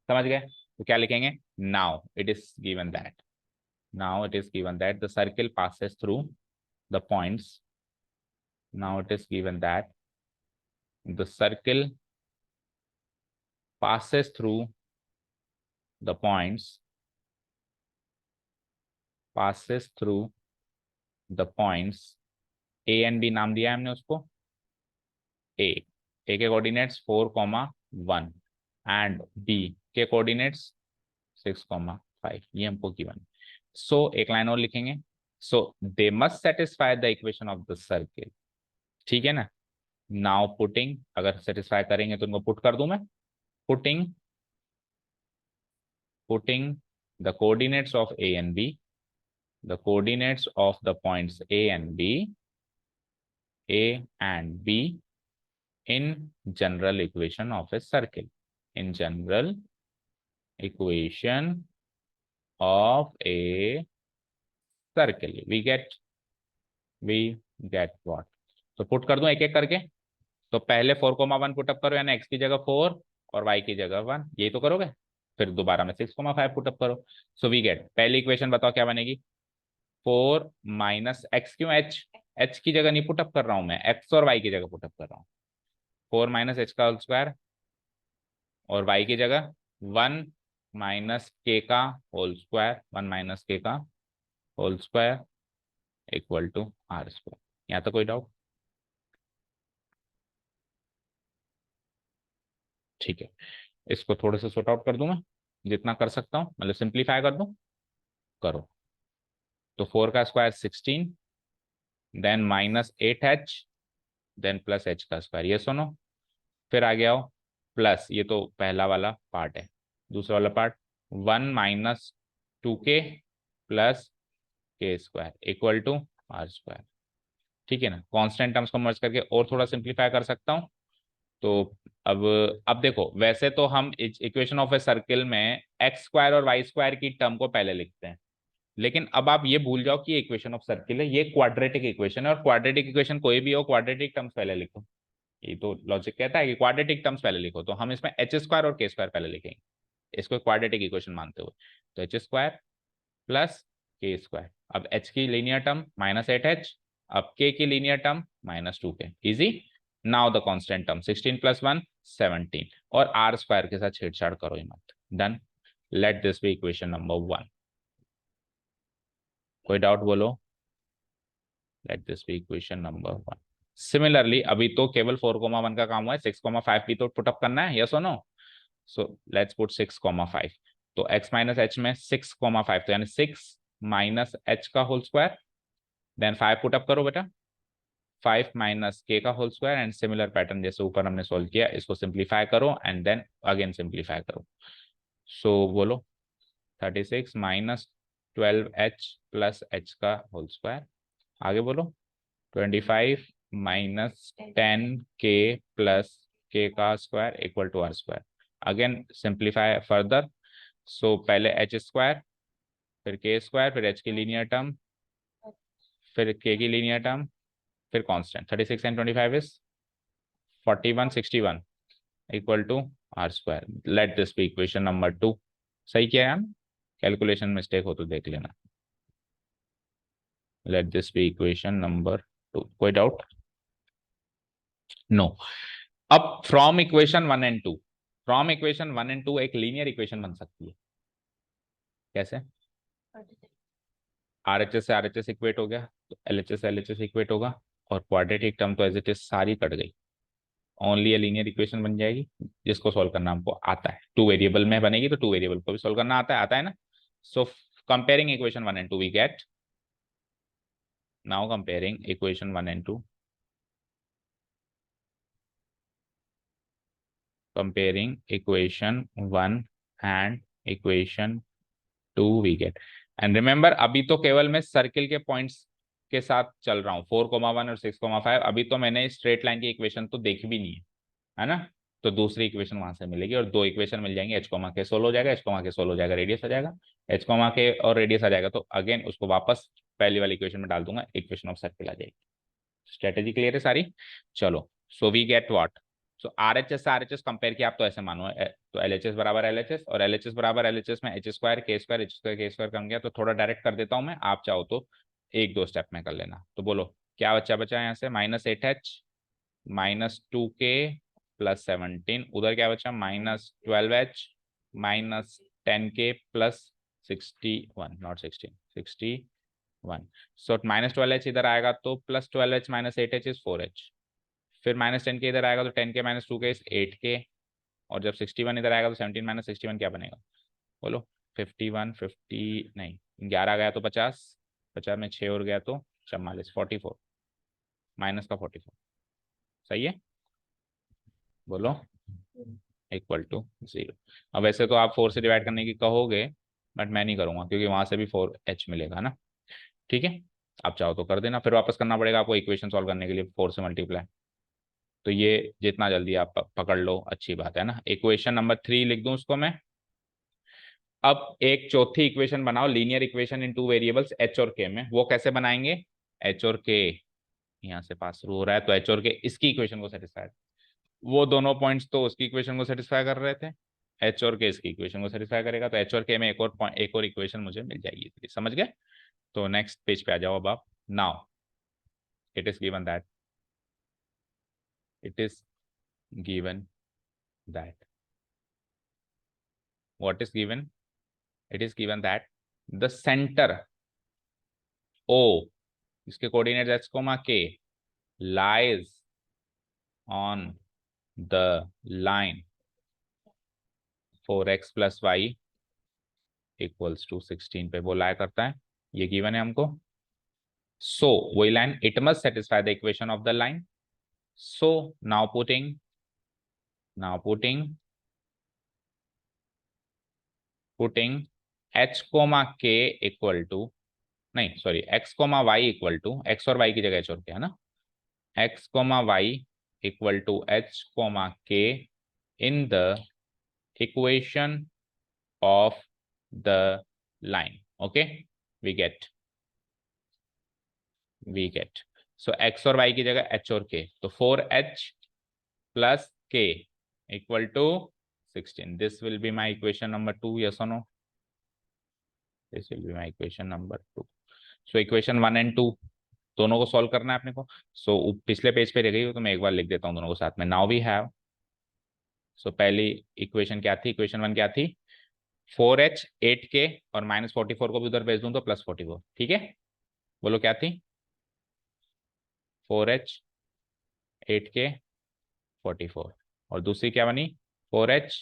समझ गए? तो क्या लिखेंगे, now it is given that, now it is given that the circle passes through the points, now it is given that the circle passes through the points, passes through the points A and B, नाम दिया है हमने उसको। A, A के coordinates 4,1 and B के coordinates 6,5, ये हमको given. So एक लाइन और लिखेंगे, so they must satisfy the equation of the circle. ठीक है ना? नाउ पुटिंग, अगर सेटिस्फाई करेंगे तो उनको पुट कर दूं मैं। Putting putting the coordinates of A and B, the coordinates of the points A and B in general equation of a circle, in general equation of a circle, we get what? तो put कर दूं एक एक करके। तो पहले 4,1 put up करो, यानी x की जगह 4 और y की जगह 1, यही तो करोगे। फिर दोबारा में 6,5 पुटअप करो। सो वी गेट, पहली इक्वेशन बताओ क्या बनेगी, 4 - x, क्यों एच, एच की जगह नहीं पुटअप कर रहा हूं मैं, एक्स और वाई की जगह पुटअप कर रहा हूँ। 4 - h का होल स्क्वायर, और वाई की जगह 1 - k का होल स्क्वायर, 1 - k का whole square equal to r square. यहाँ तक कोई डाउट? ठीक है, इसको थोड़े से सॉर्ट आउट कर दूं मैं, जितना कर सकता हूँ, मतलब सिंप्लीफाई कर दूं। करो। तो 4 का square 16, then -8h, then plus h का स्क्वायर, ये सुनो। फिर आ गया हो प्लस, ये तो पहला वाला पार्ट है। दूसरा वाला part 1 - 2k plus k square equal to r square. ठीक है ना, कांस्टेंट टर्म्स को मर्ज करके और थोड़ा सिंप्लीफाई कर सकता हूँ। तो अब देखो, वैसे तो हम इक्वेशन ऑफ ए सर्किल में एक्स स्क्वायर और वाई स्क्वायर की टर्म को पहले लिखते हैं, लेकिन अब आप ये भूल जाओ कि इक्वेशन ऑफ सर्किल है, ये क्वाड्रेटिक इक्वेशन है, और क्वाड्रेटिक इक्वेशन कोई भी हो, क्वाड्रेटिक टर्म्स पहले लिखो। ये तो लॉजिक कहता है कि क्वाड्रेटिक टर्म्स पहले लिखो, तो हम इसमें एच स्क्वायर और के स्क्वायर पहले लिखेंगे, इसको क्वाड्रेटिक इक्वेशन मानते हुए। तो H square plus k square, अब एच की लीनियर टर्म -8h, अब के की linear term -2k, easy. Now the constant term 16 + 1 17, और आर स्क्वायर के साथ छेड़छाड़ करो ही मत। Done. Let this be equation number 1। कोई डाउट बोलो? Let this be equation number 1। Similarly अभी तो केवल 4,1 का काम हुआ है, 6,5 भी तो पुटअप करना है, यस और नो? So let's put 6,5। तो x - h में 6,5, तो यानी 6 - h का होल स्क्वायर, देन 5 पुटअप करो बेटा, 5 - k का whole square, and similar pattern जैसे ऊपर हमने सोल्व किया, इसको सिंप्लीफाई करो एंड देन अगेन सिंप्लीफाई करो। सो बोलो 36 - 12h प्लस h का होल स्क्वायर। आगे बोलो 25 - 10k प्लस k का square equal to r square. Again simplify further. So पहले एच स्क्वायर, फिर के स्क्वायर, फिर एच की लीनियर टर्म, फिर के की लीनियर टर्म, फिर constant. 36 and 25 is 41 61 equal to r square. Let this be equation number 2। सही किया है? कैलकुलेशन मिस्टेक हो तो देख लेना। Let this be equation number 2। कोई डाउट? नो। अब from equation 1 and 2, from equation 1 and 2 एक लीनियर इक्वेशन बन सकती है। कैसे? आरएचएस से आरएचएस इक्वेट हो गया, तो एलएचएस से एलएचएस इक्वेट होगा, और क्वाड्रेटिक टर्म तो एज इट इज सारी कट गई, ओनली ए लीनियर इक्वेशन बन जाएगी, जिसको सॉल्व करना हमको आता है। 2 वेरिएबल में बनेगी, तो 2 वेरिएबल को भी सॉल्व करना आता है ना? So comparing equation 1 and 2 we get, now comparing equation 1 and 2, comparing equation 1 and equation 2 we get, and remember अभी तो केवल मैं सर्किल के पॉइंट्स के साथ चल रहा हूँ, 4,1 और 6,5। अभी तो मैंने स्ट्रेट लाइन की इक्वेशन तो देखी भी नहीं है ना? तो दूसरी इक्वेशन वहां से मिलेगी, और 2 इक्वेशन मिल जाएंगे, एच कॉमा के सोल्व हो जाएगा, एच कॉमा के सोल्व हो जाएगा, रेडियस आ जाएगा, एच कॉमा के और रेडियस आ जाएगा, तो अगेन उसको वापस पहली वाली इक्वेशन में डाल दूंगा, इक्वेशन ऑफ सर्किल आ जाएगी। स्ट्रेटेजी क्लियर है सारी? चलो, so we get what? So RHS से आरएचएस कंपेयर किया आप, तो ऐसे मानो तो एलएचएस बराबर एलएचएस, और एलएचएस बराबर एलएचएस में एच स्क्वायर के स्क्वायर एच स्क्वायर के स्क्वायर कम गया, तो थोड़ा डायरेक्ट कर देता हूं मैं, आप चाहो तो 1-2 स्टेप में कर लेना। तो बोलो क्या बच्चा बचा यहाँ से? -8h -2k प्लस 17, उधर क्या बचा? -12h -10k plus 61, not 16, 61। So -12h इधर आएगा तो +12h -8h इज 4h, फिर -10k इधर आएगा तो 10k -2k इज 8k, और जब 61 इधर आएगा तो 17 - 61 क्या बनेगा? बोलो 51 50 नहीं, 11 गया तो 50, 50 में 6 और गया तो 44, 44 माइनस का 44। सही है? बोलो इक्वल टू 0। अब वैसे तो आप 4 से डिवाइड करने की कहोगे, बट मैं नहीं करूंगा, क्योंकि वहां से भी 4h मिलेगा ना। ठीक है, आप चाहो तो कर देना, फिर वापस करना पड़ेगा आपको इक्वेशन सॉल्व करने के लिए 4 से मल्टीप्लाई। तो ये जितना जल्दी आप पकड़ लो अच्छी बात है ना। इक्वेशन नंबर 3 लिख दूं उसको मैं। अब एक चौथी इक्वेशन बनाओ, linear equation in 2 variables H और के में। वो कैसे बनाएंगे? एच और के यहाँ से पास थ्रू हो रहा है, तो एच और के इसकी इक्वेशन को सेटिस्फाई, वो दोनों पॉइंट्स तो उसकी इक्वेशन को सेटिस्फाई कर रहे थे, एच और के इसकी इक्वेशन को सेटिस्फाई करेगा, तो एच और के में एक और इक्वेशन मुझे मिल जाएगी। समझ गए? तो नेक्स्ट पेज पे आ जाओ अब आप। Now it is given that, it is given that, what is given? It is given that the center O, इसके coordinate x, k lies on the line 4x plus y equals to 16 पे वो लाया करता है, ये given है हमको. So वही line, it must satisfy the equation of the line. So now putting h comma k equal to, नहीं sorry, x comma y equal to, x और y की जगह h और k है ना, x comma y equal to h comma k in the equation of the line. Okay, we get so x और y की जगह h और k, तो 4h plus k equal to 16. This will be my equation number 2. Yes or no? This will be my equation number 2. So equation 1 and 2 दोनों को solve करना है अपने को. सो पिछले पेज पे रह गई हो तो मैं एक बार लिख देता हूँ दोनों को साथ में. नाउ वी हैव, सो पहली इक्वेशन क्या थी, इक्वेशन 1 क्या थी, 4h 8k और -44 को भी उधर भेज दूं तो +44. ठीक है, बोलो क्या थी, 4h 8k 44, और दूसरी क्या बनी 4h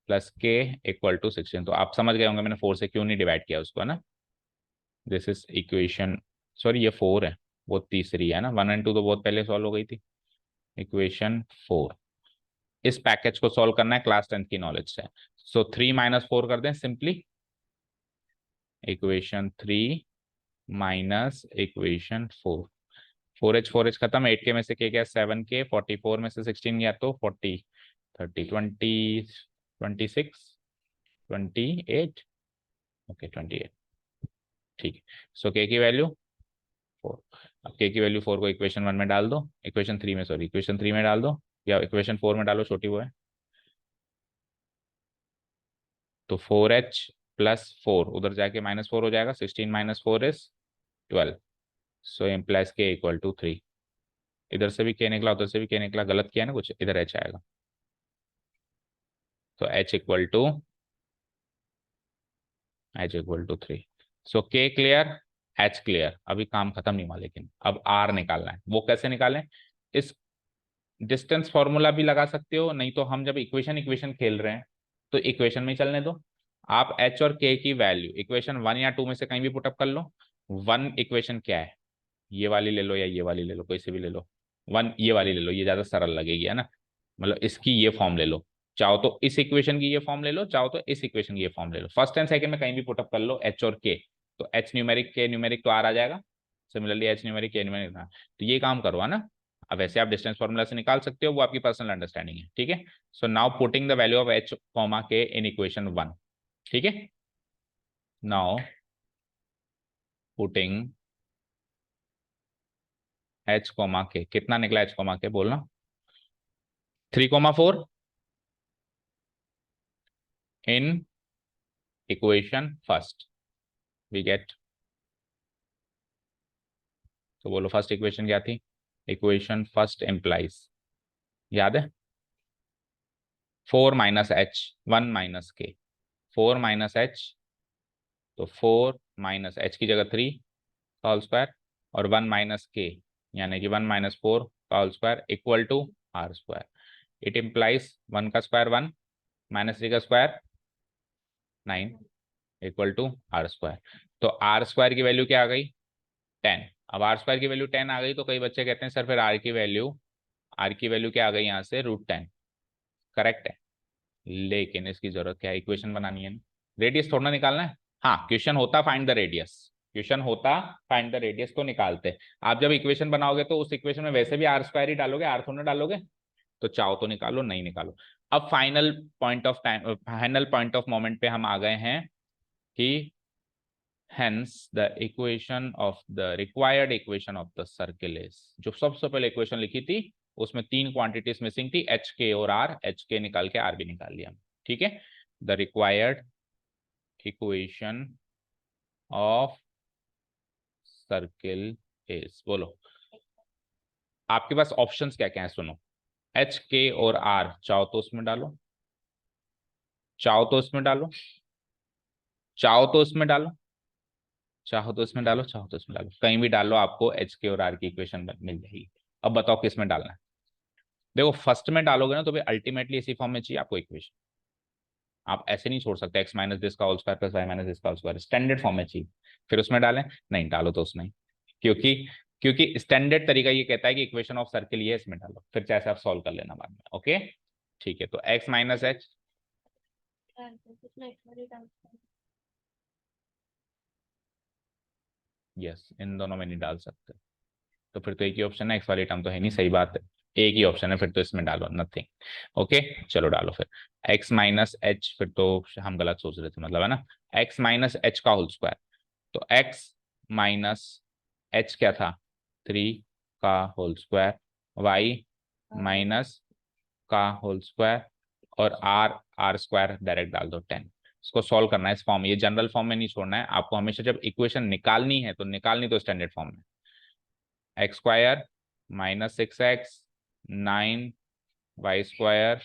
plus k equal to 16. तो आप समझ गए होंगे मैंने 4 से क्यों नहीं डिवाइड किया उसको, है ना. दिस इज इक्वेशन, सॉरी ये 4 है, वो तीसरी है ना, 1 एंड 2 तो बहुत पहले सॉल्व हो गई थी. इक्वेशन 4, इस पैकेज को सॉल्व करना है क्लास 10 की नॉलेज से. सो 3 - 4 कर दें simply, equation 3 minus equation 4. 4h खत्म, 8k में से k गया 7k, 44 में से 16 गया तो 40, 30, 20, 26, 28, ओके 28. ठीक है, सो k की वैल्यू 4. अब k की वैल्यू 4 को इक्वेशन 1 में डाल दो, इक्वेशन 3 में, सॉरी इक्वेशन 3 में डाल दो, या इक्वेशन 4 में डालो, छोटी वो है. तो 4h प्लस 4 उधर जाके -4 हो जाएगा, 16 - 4 is 12. So implies k equal to 3. इधर से भी k निकला, उधर से भी k निकला, गलत किया ना कुछ, इधर h आएगा. तो h equal to 3. So k clear, h clear. अभी काम खत्म नहीं हुआ, लेकिन अब r निकालना है. वो कैसे निकालें, इस डिस्टेंस फॉर्मूला भी लगा सकते हो, नहीं तो हम जब इक्वेशन खेल रहे हैं तो इक्वेशन में ही चलने दो. आप h और k की वैल्यू इक्वेशन 1 या 2 में से कहीं भी पुटअप कर लो. 1 इक्वेशन क्या है, ये वाली ले लो या ये वाली ले लो, कोई से भी ले लो. 1 ये वाली ले लो, ये ज्यादा सरल लगेगी, है ना. मतलब इसकी ये फॉर्म ले लो, चाहो तो इस इक्वेशन की ये फॉर्म ले लो, चाहो तो इस इक्वेशन की ये फॉर्म ले लो. फर्स्ट एंड सेकंड में कहीं भी पुटअप कर लो h और k, तो h न्यूमेरिक k न्यूमेरिक तो आ जाएगा. Similarly h numeric k numeric, तो ये काम करो, है ना. अब वैसे आप डिस्टेंस फॉर्मूला से निकाल सकते हो, वो आपकी पर्सनल अंडरस्टैंडिंग है. ठीक है, so now putting the value of h comma k in equation 1. ठीक है, now putting h comma k, कितना निकला h कॉमा k बोलना, 3,4 in equation first we get. तो बोलो फर्स्ट इक्वेशन क्या थी, इक्वेशन फर्स्ट एम्प्लाइज, याद है, 4 - h 1 - k, 4 - h, तो 4 - h की जगह 3 का होल स्क्वायर, और 1 - k यानी कि 1 - 4 का whole square equal to r square. It implies 1 का स्क्वायर 1, -3 का square 9 equal to r square. तो r स्क्वायर की वैल्यू क्या आ गई, 10. अब r स्क्वायर की वैल्यू 10 आ गई तो कई बच्चे कहते हैं सर फिर r की वैल्यू क्या आ गई यहाँ से, √10. करेक्ट है, लेकिन इसकी जरूरत क्या है, इक्वेशन बनानी है, रेडियस थोड़ा निकालना है. हाँ, क्वेश्चन होता फाइंड द रेडियस, क्वेश्चन होता फाइंड द रेडियस तो निकालते. आप जब इक्वेशन बनाओगे तो उस इक्वेशन में वैसे भी r स्क्वायर ही डालोगे, r थोड़ा डालोगे. तो चाहो तो निकालो, नहीं निकालो. अब final point of time, final point of moment पे हम आ गए हैं कि hence the equation of the required equation of the circle is, जो सबसे पहले इक्वेशन लिखी थी उसमें 3 क्वांटिटीज मिसिंग थी, एच के और आर. एच के निकाल के आर भी निकाल लिया. ठीक है, the required equation of circle is, बोलो आपके पास ऑप्शंस क्या क्या है, सुनो. एच के और आर चाहो तो उसमें डालो, चाहो तो उसमें डालो, चाहो तो उसमें डालो, चाहो तो इसमें डालो, चाहो तो इसमें डालो, कहीं भी डालो, आपको एच के और आर की इक्वेशन मिल जाएगी। अब बताओ किस में डालना है। देखो फर्स्ट में डालोगे ना तो भी अल्टीमेटली इसी फॉर्म में चाहिए आपको इक्वेशन। आप ऐसे नहीं छोड़ सकते, एक्स माइनस दिस का whole square plus y minus this का होल स्क्वायर, स्टैंडर्ड फॉर्म में चाहिए। फिर उसमें डालें, नहीं डालो तो उसमें, क्योंकि क्योंकि स्टैंडर्ड तरीका ये कहता है कि इक्वेशन ऑफ सर्किल ये इसमें डालो, फिर चाहे आप सॉल्व कर लेना बाद में। ओके ठीक है, तो x minus H, yes in दोनों में नहीं डाल सकते, तो फिर तो एक ही ऑप्शन है, एक्स वाली टर्म तो है नहीं, सही बात है, एक ही ऑप्शन है, फिर तो इसमें डालो नथिंग। ओके चलो डालो फिर, एक्स माइनस एच, फिर तो हम गलत सोच रहे थे मतलब, है ना, एक्स माइनस एच का होल स्क्वायर, तो एक्स माइनस एच क्या था, 3 का होल स्क्वायर, वाई माइनस का होल स्क्वायर, और आर आर स्क्वायर डायरेक्ट डाल दो 10। इसको सॉल्व करना है इस फॉर्म में, ये जनरल फॉर्म में नहीं छोड़ना है आपको, हमेशा जब इक्वेशन निकालनी है तो निकालनी तो स्टैंडर्ड फॉर्म में, x square minus 6x 9 y square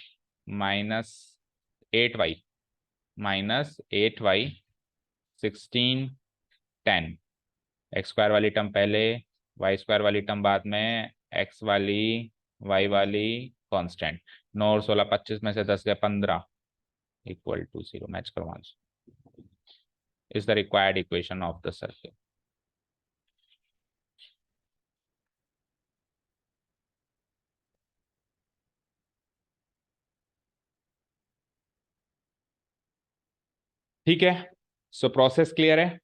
minus 8y minus 8y 16 10, x square वाली टर्म पहले, वाई स्क्वायर वाली टर्म बाद में, एक्स वाली वाई वाली कांस्टेंट, 9 और 16 25 में से 10 गए 15 इक्वल टू 0, मैच करो answer, is the required equation of the circle. ठीक है, सो प्रोसेस क्लियर है।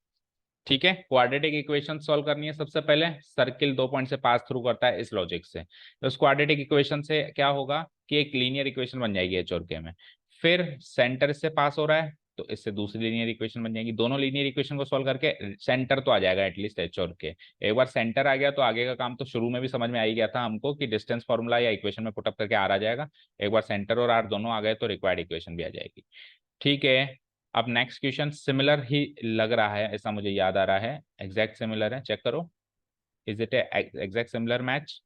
ठीक है, क्वाड्रेटिक इक्वेशन सॉल्व करनी है, सबसे पहले सर्किल 2 पॉइंट से पास थ्रू करता है इस लॉजिक से, तो उस क्वाड्रेटिक इक्वेशन से क्या होगा कि एक लीनियर इक्वेशन बन जाएगी एच और के में, फिर सेंटर से पास हो रहा है तो इससे दूसरी लीनियर इक्वेशन बन जाएगी, दोनों लीनियर इक्वेशन को सॉल्व करके सेंटर तो आ जाएगा एटलीस्ट एच और के। एक बार सेंटर आ गया तो आगे का काम तो शुरू में भी समझ में आ ही गया था हमको कि डिस्टेंस फॉर्मूला या इक्वेशन में पुटअप करके आर आ जाएगा, एक बार सेंटर और आर दोनों आ गए तो रिक्वायर्ड इक्वेशन भी आ जाएगी। ठीक है, अब नेक्स्ट क्वेश्चन सिमिलर ही लग रहा है, ऐसा मुझे याद आ रहा है, एग्जैक्ट सिमिलर है, चेक करो, is it exact similar match,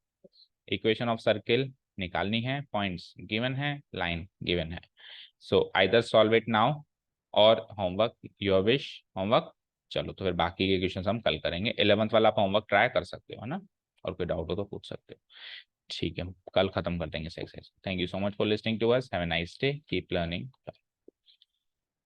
equation of circle निकालनी है, पॉइंट्स गिवन है, लाइन गिवन है, so either solve it now और होमवर्क योर विश होमवर्क। चलो तो फिर बाकी के क्वेश्चन हम कल करेंगे, 11th वाला आप होमवर्क ट्राई कर सकते हो, है ना, और कोई डाउट हो तो पूछ सकते हो। ठीक है, कल खत्म कर देंगे exercise. Thank you so much for listening to us, have a nice day, keep learning.